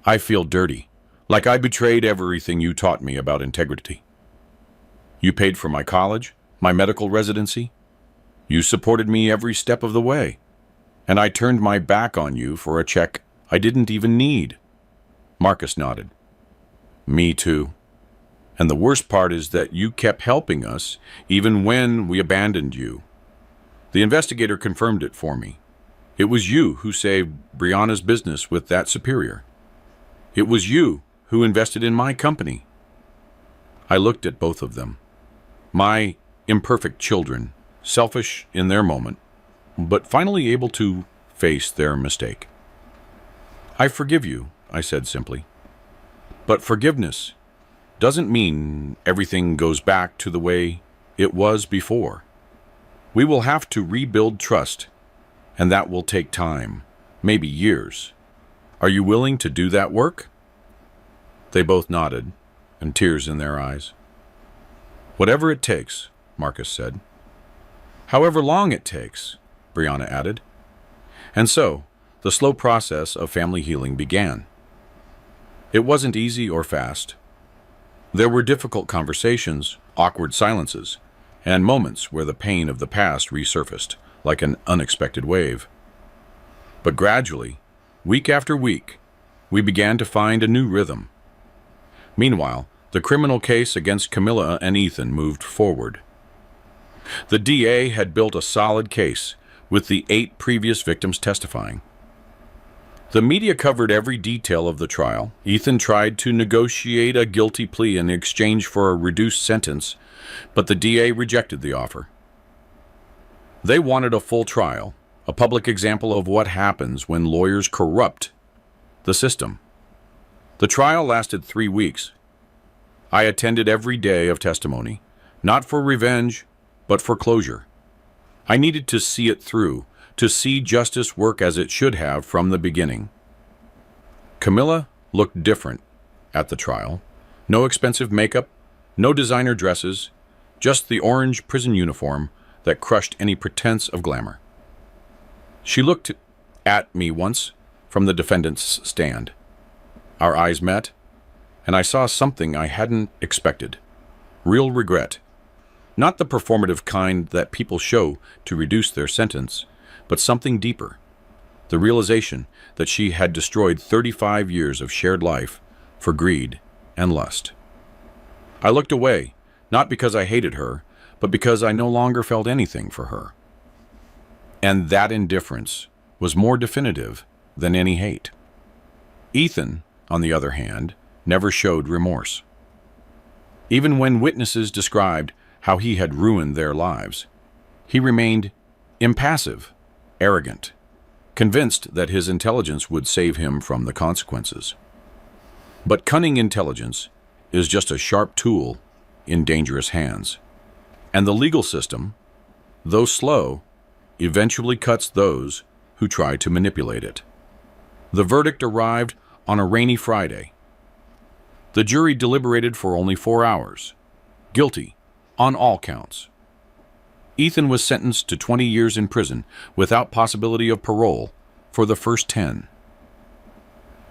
"I feel dirty, like I betrayed everything you taught me about integrity. You paid for my college, my medical residency. You supported me every step of the way, and I turned my back on you for a check I didn't even need." Marcus nodded. "Me too. And the worst part is that you kept helping us even when we abandoned you. The investigator confirmed it for me. It was you who saved Brianna's business with that superior. It was you who invested in my company." I looked at both of them. My imperfect children, selfish in their moment, but finally able to face their mistake. "I forgive you I said simply. But forgiveness doesn't mean everything goes back to the way it was before. We will have to rebuild trust, and that will take time, maybe years. Are you willing to do that work? They both nodded, and tears in their eyes. Whatever it takes, Marcus said. However long it takes, Brianna added. And so, the slow process of family healing began. It wasn't easy or fast. There were difficult conversations, awkward silences, and moments where the pain of the past resurfaced like an unexpected wave. But gradually, week after week, we began to find a new rhythm. Meanwhile, the criminal case against Camilla and Ethan moved forward. The DA had built a solid case, with the 8 previous victims testifying. The media covered every detail of the trial. Ethan tried to negotiate a guilty plea in exchange for a reduced sentence, but the DA rejected the offer. They wanted a full trial, a public example of what happens when lawyers corrupt the system. The trial lasted 3 weeks. I attended every day of testimony, not for revenge, but for closure. I needed to see it through, to see justice work as it should have from the beginning. Camilla looked different at the trial. No expensive makeup, no designer dresses, just the orange prison uniform that crushed any pretense of glamour. She looked at me once from the defendant's stand. Our eyes met, and I saw something I hadn't expected. Real regret. Not the performative kind that people show to reduce their sentence, but something deeper. The realization that she had destroyed 35 years of shared life for greed and lust. I looked away, not because I hated her, but because I no longer felt anything for her. And that indifference was more definitive than any hate. Ethan, on the other hand, never showed remorse. Even when witnesses described how he had ruined their lives, he remained impassive, arrogant, convinced that his intelligence would save him from the consequences. But cunning intelligence is just a sharp tool in dangerous hands. And the legal system, though slow, eventually cuts those who try to manipulate it. The verdict arrived on a rainy Friday. The jury deliberated for only 4 hours. Guilty on all counts. Ethan was sentenced to 20 years in prison without possibility of parole for the first 10.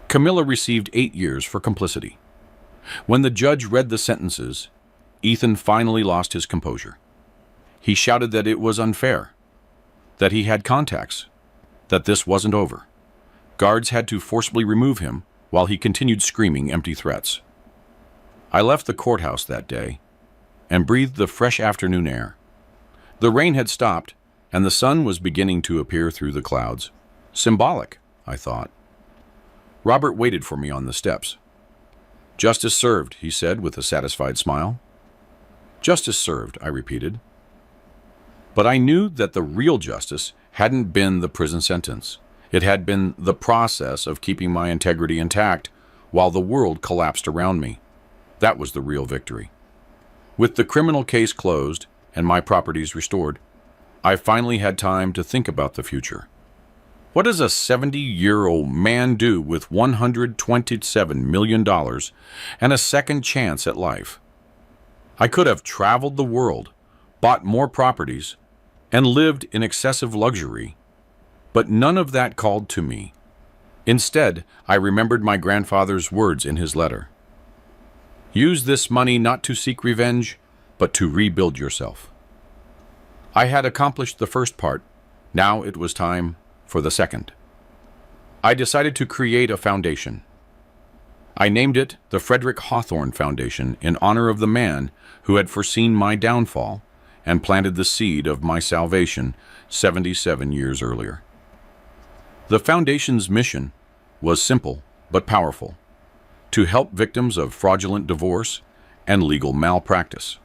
Camilla received 8 years for complicity. When the judge read the sentences, Ethan finally lost his composure. He shouted that it was unfair, that he had contacts, that this wasn't over. Guards had to forcibly remove him while he continued screaming empty threats. I left the courthouse that day and breathed the fresh afternoon air. The rain had stopped, and the sun was beginning to appear through the clouds. Symbolic, I thought. Robert waited for me on the steps. "Justice served," he said with a satisfied smile. "Justice served," I repeated. But I knew that the real justice hadn't been the prison sentence. It had been the process of keeping my integrity intact while the world collapsed around me. That was the real victory. With the criminal case closed and my properties restored, I finally had time to think about the future. What does a 70-year-old man do with $127 million and a second chance at life? I could have traveled the world, bought more properties, and lived in excessive luxury, but none of that called to me. Instead, I remembered my grandfather's words in his letter. "Use this money not to seek revenge, but to rebuild yourself." I had accomplished the first part. Now it was time for the second. I decided to create a foundation. I named it the Frederick Hawthorne Foundation in honor of the man who had foreseen my downfall and planted the seed of my salvation 77 years earlier. The foundation's mission was simple but powerful: to help victims of fraudulent divorce and legal malpractice,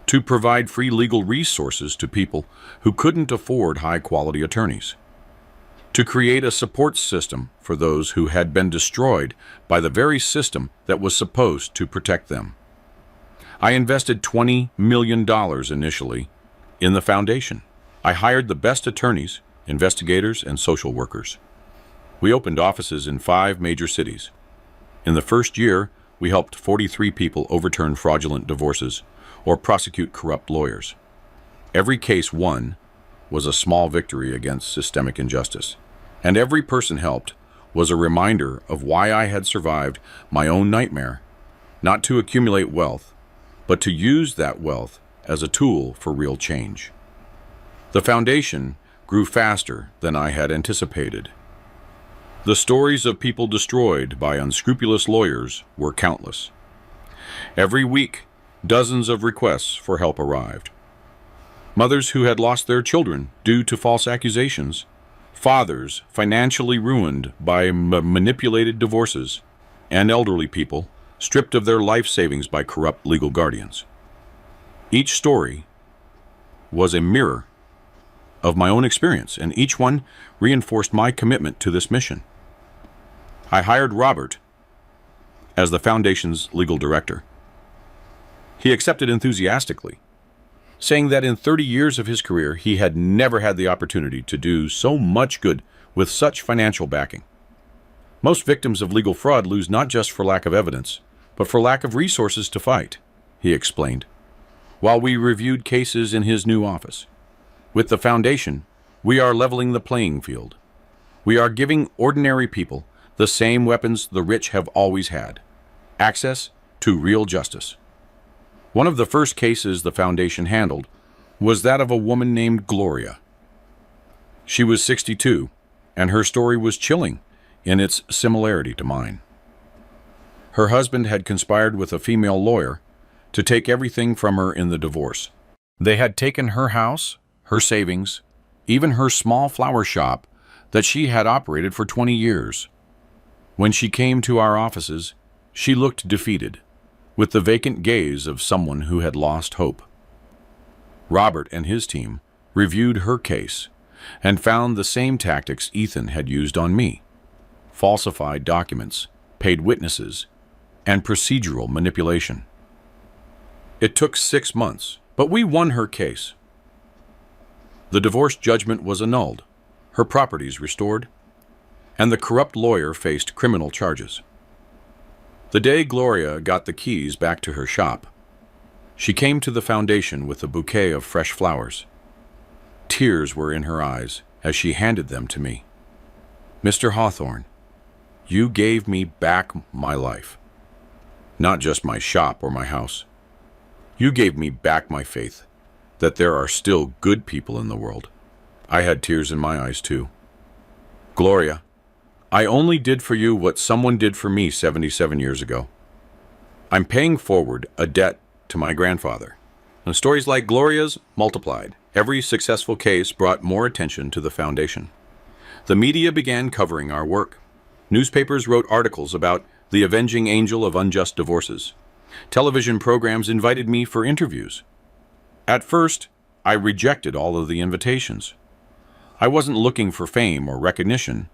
to provide free legal resources to people who couldn't afford high-quality attorneys, to create a support system for those who had been destroyed by the very system that was supposed to protect them. I invested $20 million initially in the foundation. I hired the best attorneys, investigators, and social workers. We opened offices in 5 major cities. In the first year, we helped 43 people overturn fraudulent divorces or prosecute corrupt lawyers. Every case won was a small victory against systemic injustice, and every person helped was a reminder of why I had survived my own nightmare, not to accumulate wealth, but to use that wealth as a tool for real change. The foundation grew faster than I had anticipated. The stories of people destroyed by unscrupulous lawyers were countless. Every week, dozens of requests for help arrived. Mothers who had lost their children due to false accusations, fathers financially ruined by manipulated divorces, and elderly people stripped of their life savings by corrupt legal guardians. Each story was a mirror of my own experience, and each one reinforced my commitment to this mission. I hired Robert as the foundation's legal director. He accepted enthusiastically, saying that in 30 years of his career, he had never had the opportunity to do so much good with such financial backing. Most victims of legal fraud lose not just for lack of evidence, but for lack of resources to fight, he explained, while we reviewed cases in his new office. With the foundation, we are leveling the playing field. We are giving ordinary people the same weapons the rich have always had: access to real justice. One of the first cases the foundation handled was that of a woman named Gloria. She was 62, and her story was chilling in its similarity to mine. Her husband had conspired with a female lawyer to take everything from her in the divorce. They had taken her house, her savings, even her small flower shop that she had operated for 20 years. When she came to our offices, she looked defeated, with the vacant gaze of someone who had lost hope. Robert and his team reviewed her case and found the same tactics Ethan had used on me: falsified documents, paid witnesses, and procedural manipulation. It took 6 months, but we won her case. The divorce judgment was annulled, her properties restored, and the corrupt lawyer faced criminal charges. The day Gloria got the keys back to her shop, she came to the foundation with a bouquet of fresh flowers. Tears were in her eyes as she handed them to me. "Mr. Hawthorne, you gave me back my life. Not just my shop or my house. You gave me back my faith that there are still good people in the world." I had tears in my eyes too. "Gloria, I only did for you what someone did for me 77 years ago. I'm paying forward a debt to my grandfather." And stories like Gloria's multiplied. Every successful case brought more attention to the foundation. The media began covering our work. Newspapers wrote articles about the avenging angel of unjust divorces. Television programs invited me for interviews. At first, I rejected all of the invitations. I wasn't looking for fame or recognition,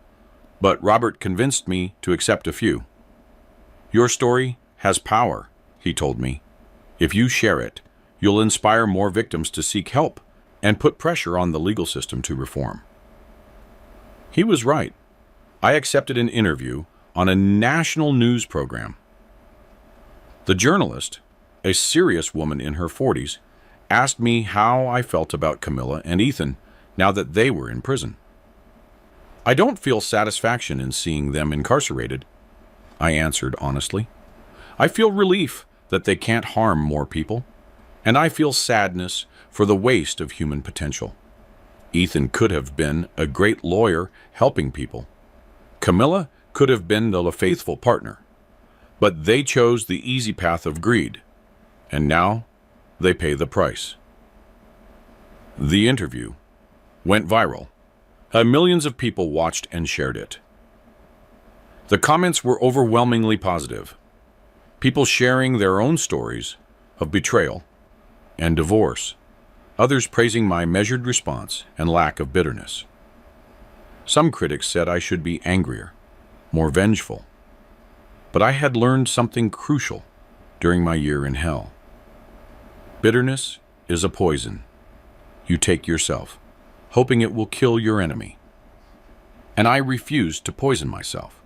but Robert convinced me to accept a few. "Your story has power," he told me. "If you share it, you'll inspire more victims to seek help and put pressure on the legal system to reform." He was right. I accepted an interview on a national news program. The journalist, a serious woman in her 40s, asked me how I felt about Camilla and Ethan now that they were in prison. "I don't feel satisfaction in seeing them incarcerated," I answered honestly. "I feel relief that they can't harm more people, and I feel sadness for the waste of human potential. Ethan could have been a great lawyer helping people. Camilla could have been the faithful partner, but they chose the easy path of greed, and now they pay the price." The interview went viral. Millions of people watched and shared it. The comments were overwhelmingly positive. People sharing their own stories of betrayal and divorce, others praising my measured response and lack of bitterness. Some critics said I should be angrier, more vengeful. But I had learned something crucial during my year in hell. Bitterness is a poison you take yourself, hoping it will kill your enemy. And I refused to poison myself.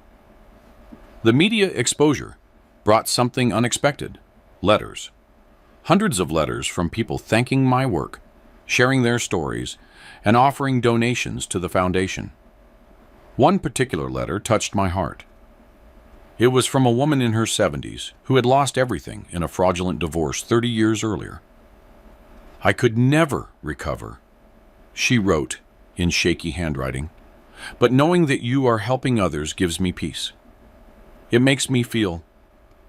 The media exposure brought something unexpected: letters. Hundreds of letters from people thanking my work, sharing their stories, and offering donations to the foundation. One particular letter touched my heart. It was from a woman in her 70s who had lost everything in a fraudulent divorce 30 years earlier. "I could never recover," she wrote in shaky handwriting, "but knowing that you are helping others gives me peace. It makes me feel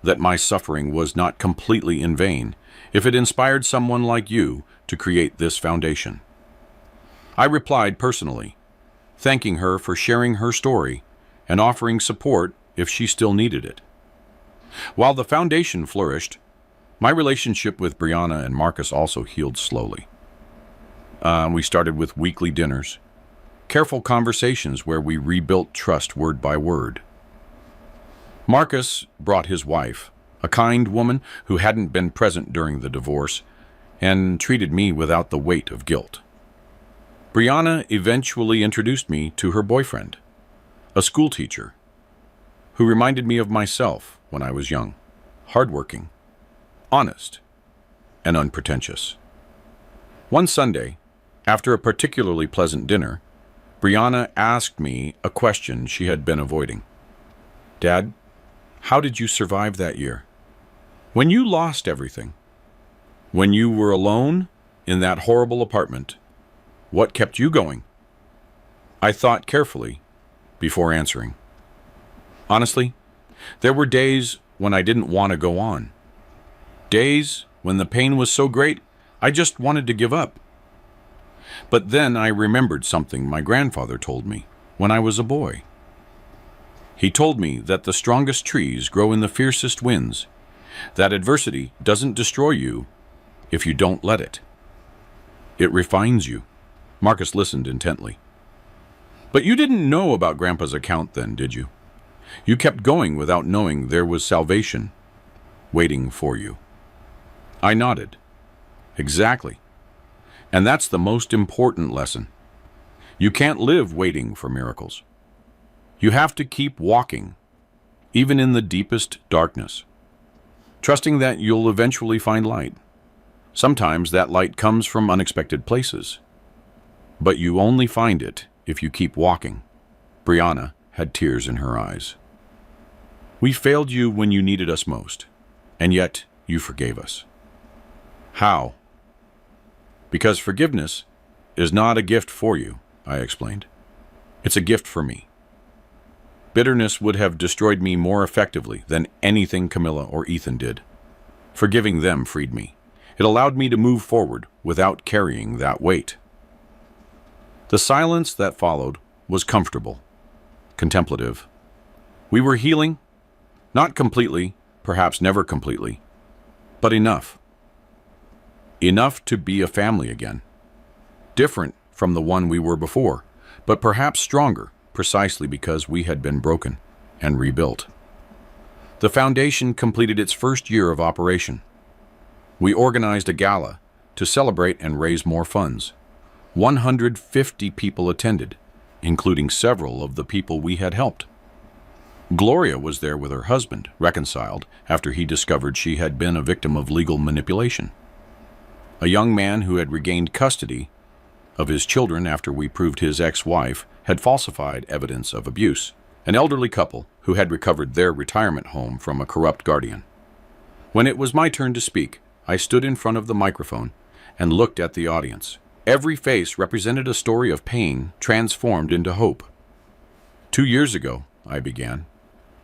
that my suffering was not completely in vain if it inspired someone like you to create this foundation." I replied personally, thanking her for sharing her story and offering support if she still needed it. While the foundation flourished, my relationship with Brianna and Marcus also healed slowly. We started with weekly dinners, careful conversations where we rebuilt trust word by word. Marcus brought his wife, a kind woman who hadn't been present during the divorce, and treated me without the weight of guilt. Brianna eventually introduced me to her boyfriend, a school teacher, who reminded me of myself when I was young, hardworking, honest, and unpretentious. One Sunday, after a particularly pleasant dinner, Brianna asked me a question she had been avoiding. "Dad, how did you survive that year? When you lost everything, when you were alone in that horrible apartment, what kept you going?" I thought carefully before answering. Honestly, there were days when I didn't want to go on. Days when the pain was so great, I just wanted to give up. But then I remembered something my grandfather told me when I was a boy. He told me that the strongest trees grow in the fiercest winds, that adversity doesn't destroy you if you don't let it. It refines you. Marcus listened intently. "But you didn't know about Grandpa's account then, did you? You kept going without knowing there was salvation waiting for you." I nodded. Exactly. And that's the most important lesson. You can't live waiting for miracles. You have to keep walking, even in the deepest darkness, trusting that you'll eventually find light. Sometimes that light comes from unexpected places, but you only find it if you keep walking. Brianna had tears in her eyes. "We failed you when you needed us most, and yet you forgave us." "How?" "Because forgiveness is not a gift for you," I explained. "It's a gift for me. Bitterness would have destroyed me more effectively than anything Camilla or Ethan did. Forgiving them freed me. It allowed me to move forward without carrying that weight." The silence that followed was comfortable, contemplative. We were healing, not completely, perhaps never completely, but enough. Enough to be a family again. Different from the one we were before, but perhaps stronger, precisely because we had been broken and rebuilt. The foundation completed its first year of operation. We organized a gala to celebrate and raise more funds. 150 people attended, including several of the people we had helped. Gloria was there with her husband, reconciled after he discovered she had been a victim of legal manipulation. A young man who had regained custody of his children after we proved his ex-wife had falsified evidence of abuse. An elderly couple who had recovered their retirement home from a corrupt guardian. When it was my turn to speak, I stood in front of the microphone and looked at the audience. Every face represented a story of pain transformed into hope. 2 years ago, I began,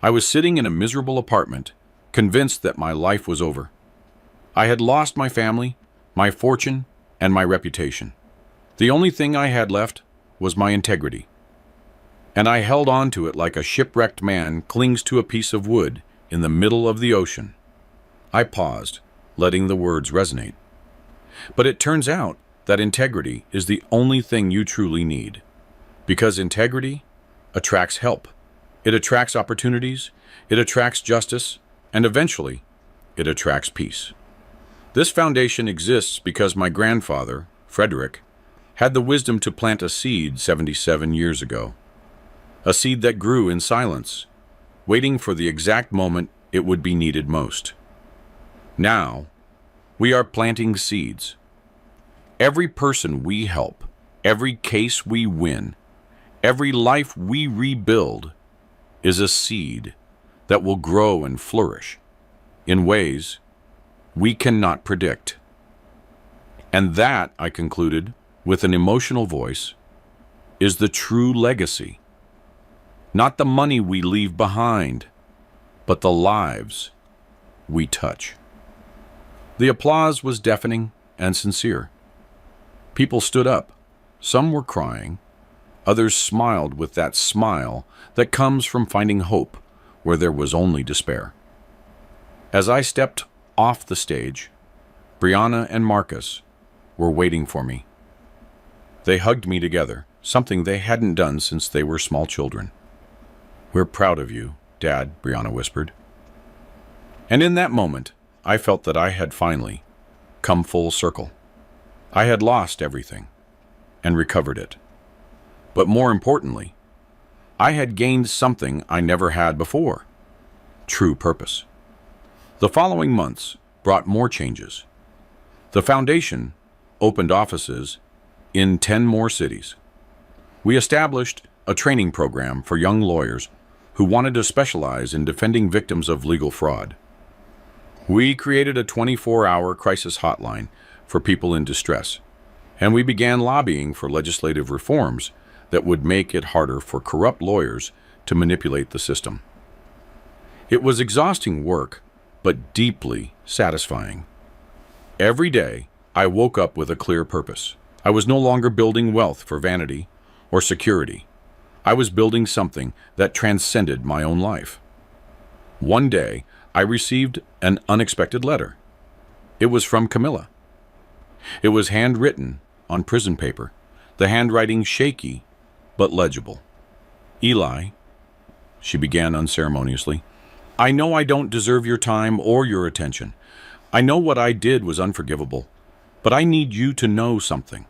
I was sitting in a miserable apartment, convinced that my life was over. I had lost my family, my fortune, and my reputation. The only thing I had left was my integrity. And I held on to it like a shipwrecked man clings to a piece of wood in the middle of the ocean. I paused, letting the words resonate. But it turns out that integrity is the only thing you truly need. Because integrity attracts help. It attracts opportunities, it attracts justice, and eventually, it attracts peace. This foundation exists because my grandfather, Frederick, had the wisdom to plant a seed 77 years ago. A seed that grew in silence, waiting for the exact moment it would be needed most. Now, we are planting seeds. Every person we help, every case we win, every life we rebuild is a seed that will grow and flourish in ways we cannot predict. And that, I concluded with an emotional voice, is the true legacy. Not the money we leave behind, but the lives we touch. The applause was deafening and sincere. People stood up. Some were crying. Others smiled with that smile that comes from finding hope where there was only despair. As I stepped off the stage, Brianna and Marcus were waiting for me. They hugged me together, something they hadn't done since they were small children. "We're proud of you, Dad," Brianna whispered. And in that moment, I felt that I had finally come full circle. I had lost everything and recovered it. But more importantly, I had gained something I never had before: true purpose. The following months brought more changes. The foundation opened offices in 10 more cities. We established a training program for young lawyers who wanted to specialize in defending victims of legal fraud. We created a 24-hour crisis hotline for people in distress, and we began lobbying for legislative reforms that would make it harder for corrupt lawyers to manipulate the system. It was exhausting work, but deeply satisfying. Every day, I woke up with a clear purpose. I was no longer building wealth for vanity or security. I was building something that transcended my own life. One day, I received an unexpected letter. It was from Camilla. It was handwritten on prison paper, the handwriting shaky but legible. "Eli," she began unceremoniously, "I know I don't deserve your time or your attention. I know what I did was unforgivable, but I need you to know something.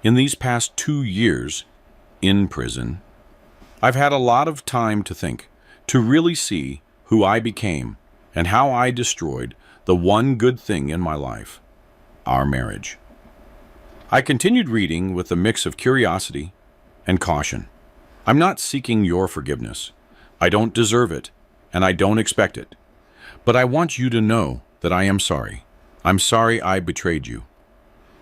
In these past 2 years in prison, I've had a lot of time to think, to really see who I became and how I destroyed the one good thing in my life: our marriage." I continued reading with a mix of curiosity and caution. "I'm not seeking your forgiveness. I don't deserve it, and I don't expect it. But I want you to know that I am sorry. I'm sorry I betrayed you.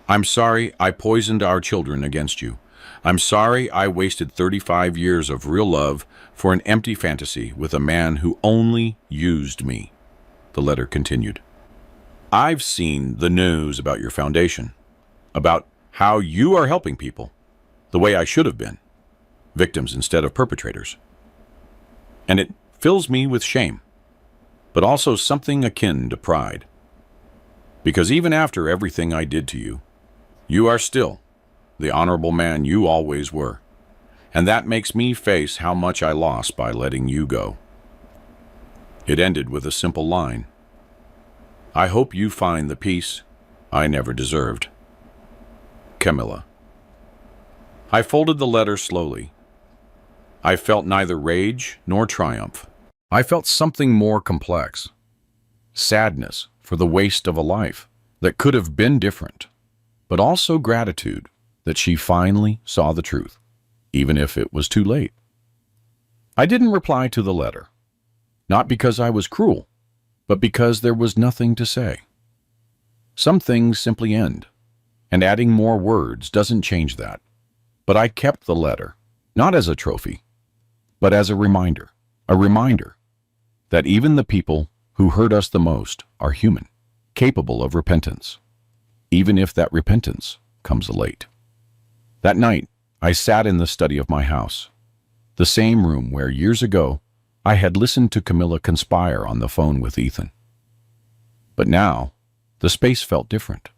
I'm sorry I poisoned our children against you. I'm sorry I wasted 35 years of real love for an empty fantasy with a man who only used me." The letter continued. "I've seen the news about your foundation, about how you are helping people the way I should have been, victims instead of perpetrators. And it fills me with shame, but also something akin to pride. Because even after everything I did to you, you are still the honorable man you always were. And that makes me face how much I lost by letting you go." It ended with a simple line: "I hope you find the peace I never deserved. Camilla." I folded the letter slowly. I felt neither rage nor triumph. I felt something more complex: sadness for the waste of a life that could have been different, but also gratitude that she finally saw the truth, even if it was too late. I didn't reply to the letter, not because I was cruel, but because there was nothing to say. Some things simply end, and adding more words doesn't change that. But I kept the letter, not as a trophy, but as a reminder that even the people who hurt us the most are human, capable of repentance, even if that repentance comes late. That night, I sat in the study of my house, the same room where years ago I had listened to Camilla conspire on the phone with Ethan. But now, the space felt different.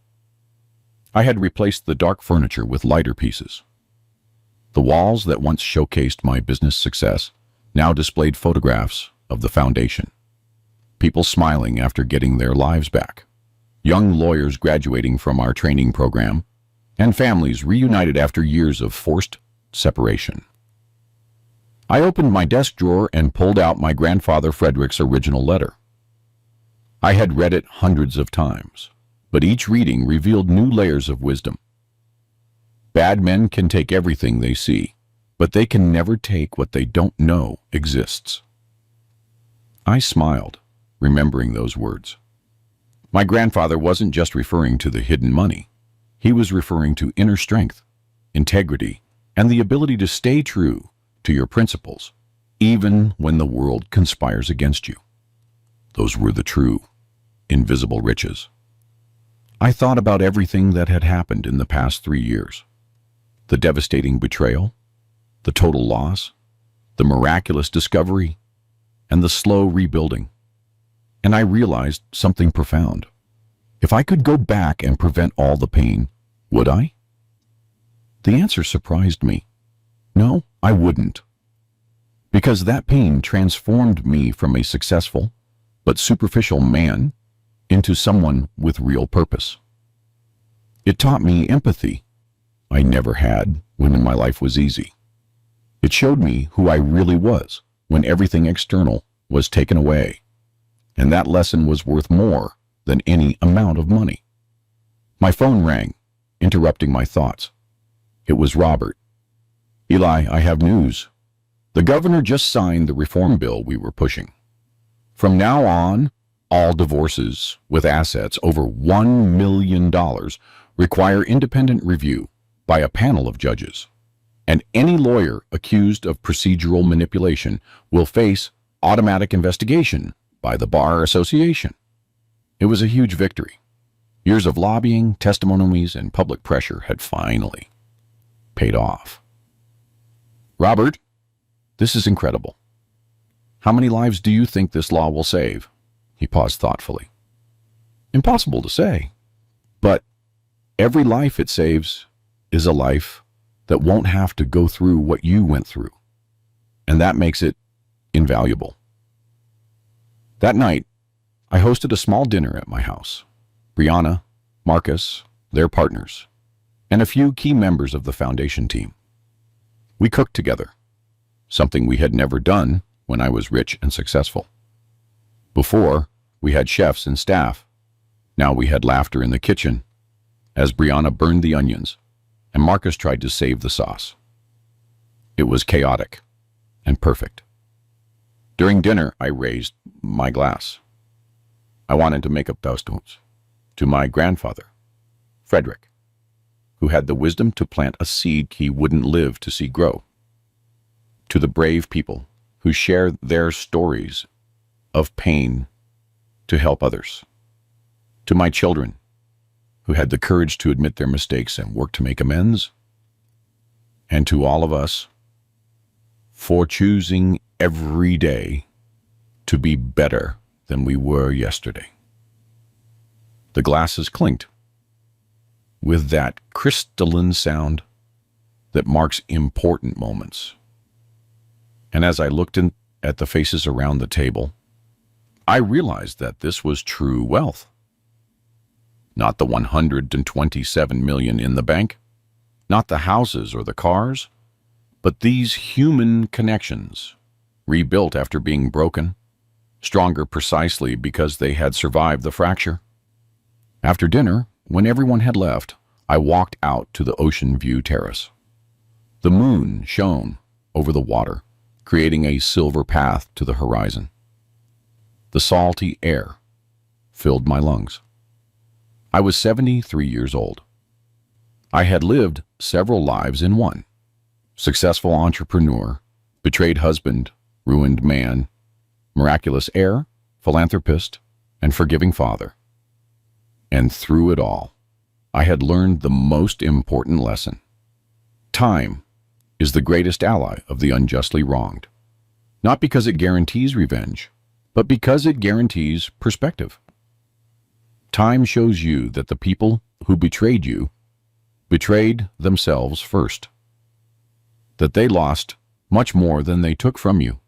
I had replaced the dark furniture with lighter pieces. The walls that once showcased my business success now displayed photographs of the foundation. People smiling after getting their lives back. Young lawyers graduating from our training program, and families reunited after years of forced separation. I opened my desk drawer and pulled out my grandfather Frederick's original letter. I had read it hundreds of times, but each reading revealed new layers of wisdom. Bad men can take everything they see, but they can never take what they don't know exists. I smiled, remembering those words. My grandfather wasn't just referring to the hidden money. He was referring to inner strength, integrity, and the ability to stay true to your principles, even when the world conspires against you. Those were the true, invisible riches. I thought about everything that had happened in the past 3 years. The devastating betrayal, the total loss, the miraculous discovery, and the slow rebuilding. And I realized something profound. If I could go back and prevent all the pain, would I? The answer surprised me. No, I wouldn't. Because that pain transformed me from a successful but superficial man into someone with real purpose. It taught me empathy I never had when my life was easy. It showed me who I really was when everything external was taken away. And that lesson was worth more than any amount of money. My phone rang, interrupting my thoughts. It was Robert. Eli, I have news. The governor just signed the reform bill we were pushing. From now on, all divorces with assets over $1 million require independent review by a panel of judges. And any lawyer accused of procedural manipulation will face automatic investigation by the Bar Association. It was a huge victory. Years of lobbying, testimonies, and public pressure had finally paid off. Robert, this is incredible. How many lives do you think this law will save? He paused thoughtfully. Impossible to say, but every life it saves is a life that won't have to go through what you went through, and that makes it invaluable. That night, I hosted a small dinner at my house. Brianna, Marcus, their partners, and a few key members of the foundation team. We cooked together, something we had never done when I was rich and successful. Before, we had chefs and staff. Now we had laughter in the kitchen as Brianna burned the onions and Marcus tried to save the sauce. It was chaotic and perfect. During dinner, I raised my glass. I wanted to make a toast to my grandfather, Frederick, who had the wisdom to plant a seed he wouldn't live to see grow. To the brave people who share their stories of pain to help others. To my children, who had the courage to admit their mistakes and work to make amends. And to all of us, for choosing every day to be better than we were yesterday. The glasses clinked with that crystalline sound that marks important moments. And as I looked at the faces around the table, I realized that this was true wealth. Not the $127 million in the bank, not the houses or the cars, but these human connections, rebuilt after being broken, stronger precisely because they had survived the fracture. After dinner, when everyone had left, I walked out to the ocean view terrace. The moon shone over the water, creating a silver path to the horizon. The salty air filled my lungs. I was 73 years old. I had lived several lives in one. Successful entrepreneur, betrayed husband, ruined man, miraculous heir, philanthropist, and forgiving father. And through it all, I had learned the most important lesson. Time is the greatest ally of the unjustly wronged. Not because it guarantees revenge, but because it guarantees perspective. Time shows you that the people who betrayed you betrayed themselves first. that they lost much more than they took from you.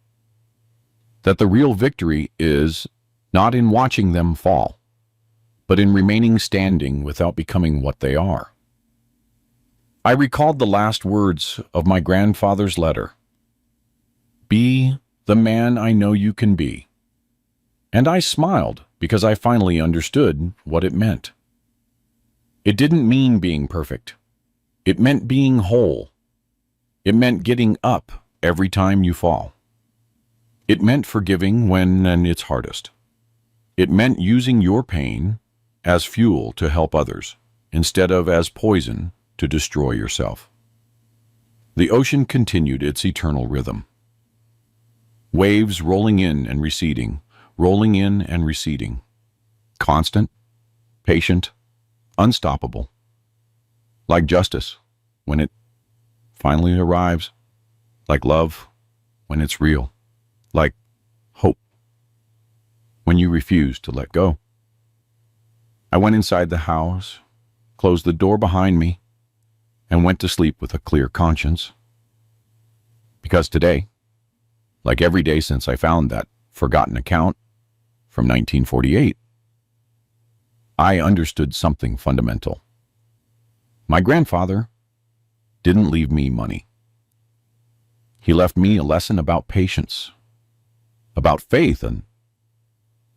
That the real victory is not in watching them fall, but in remaining standing without becoming what they are. I recalled the last words of my grandfather's letter. Be the man I know you can be. And I smiled because I finally understood what it meant. It didn't mean being perfect. It meant being whole. It meant getting up every time you fall. It meant forgiving when it's hardest. It meant using your pain as fuel to help others, instead of as poison to destroy yourself. The ocean continued its eternal rhythm. Waves rolling in and receding, rolling in and receding. Constant, patient, unstoppable. Like justice when it finally arrives. Like love when it's real. Like hope when you refuse to let go. I went inside the house, closed the door behind me, and went to sleep with a clear conscience. Because today, like every day since I found that forgotten account from 1948, I understood something fundamental. My grandfather didn't leave me money. He left me a lesson about patience, about faith, and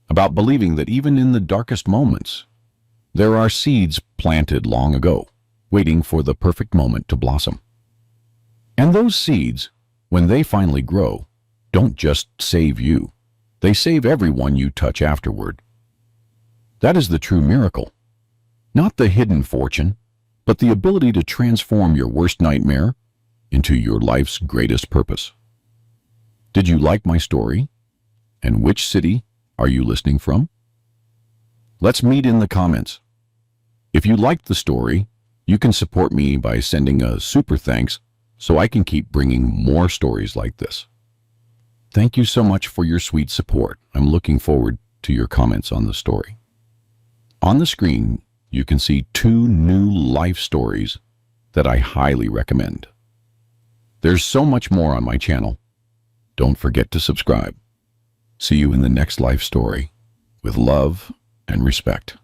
about believing that even in the darkest moments, there are seeds planted long ago, waiting for the perfect moment to blossom. And those seeds, when they finally grow, don't just save you. They save everyone you touch afterward. That is the true miracle. Not the hidden fortune, but the ability to transform your worst nightmare into your life's greatest purpose. Did you like my story? And which city are you listening from? Let's meet in the comments. If you liked the story, you can support me by sending a super thanks so I can keep bringing more stories like this. Thank you so much for your sweet support. I'm looking forward to your comments on the story. On the screen, you can see 2 new life stories that I highly recommend. There's so much more on my channel. Don't forget to subscribe. See you in the next life story with love and respect.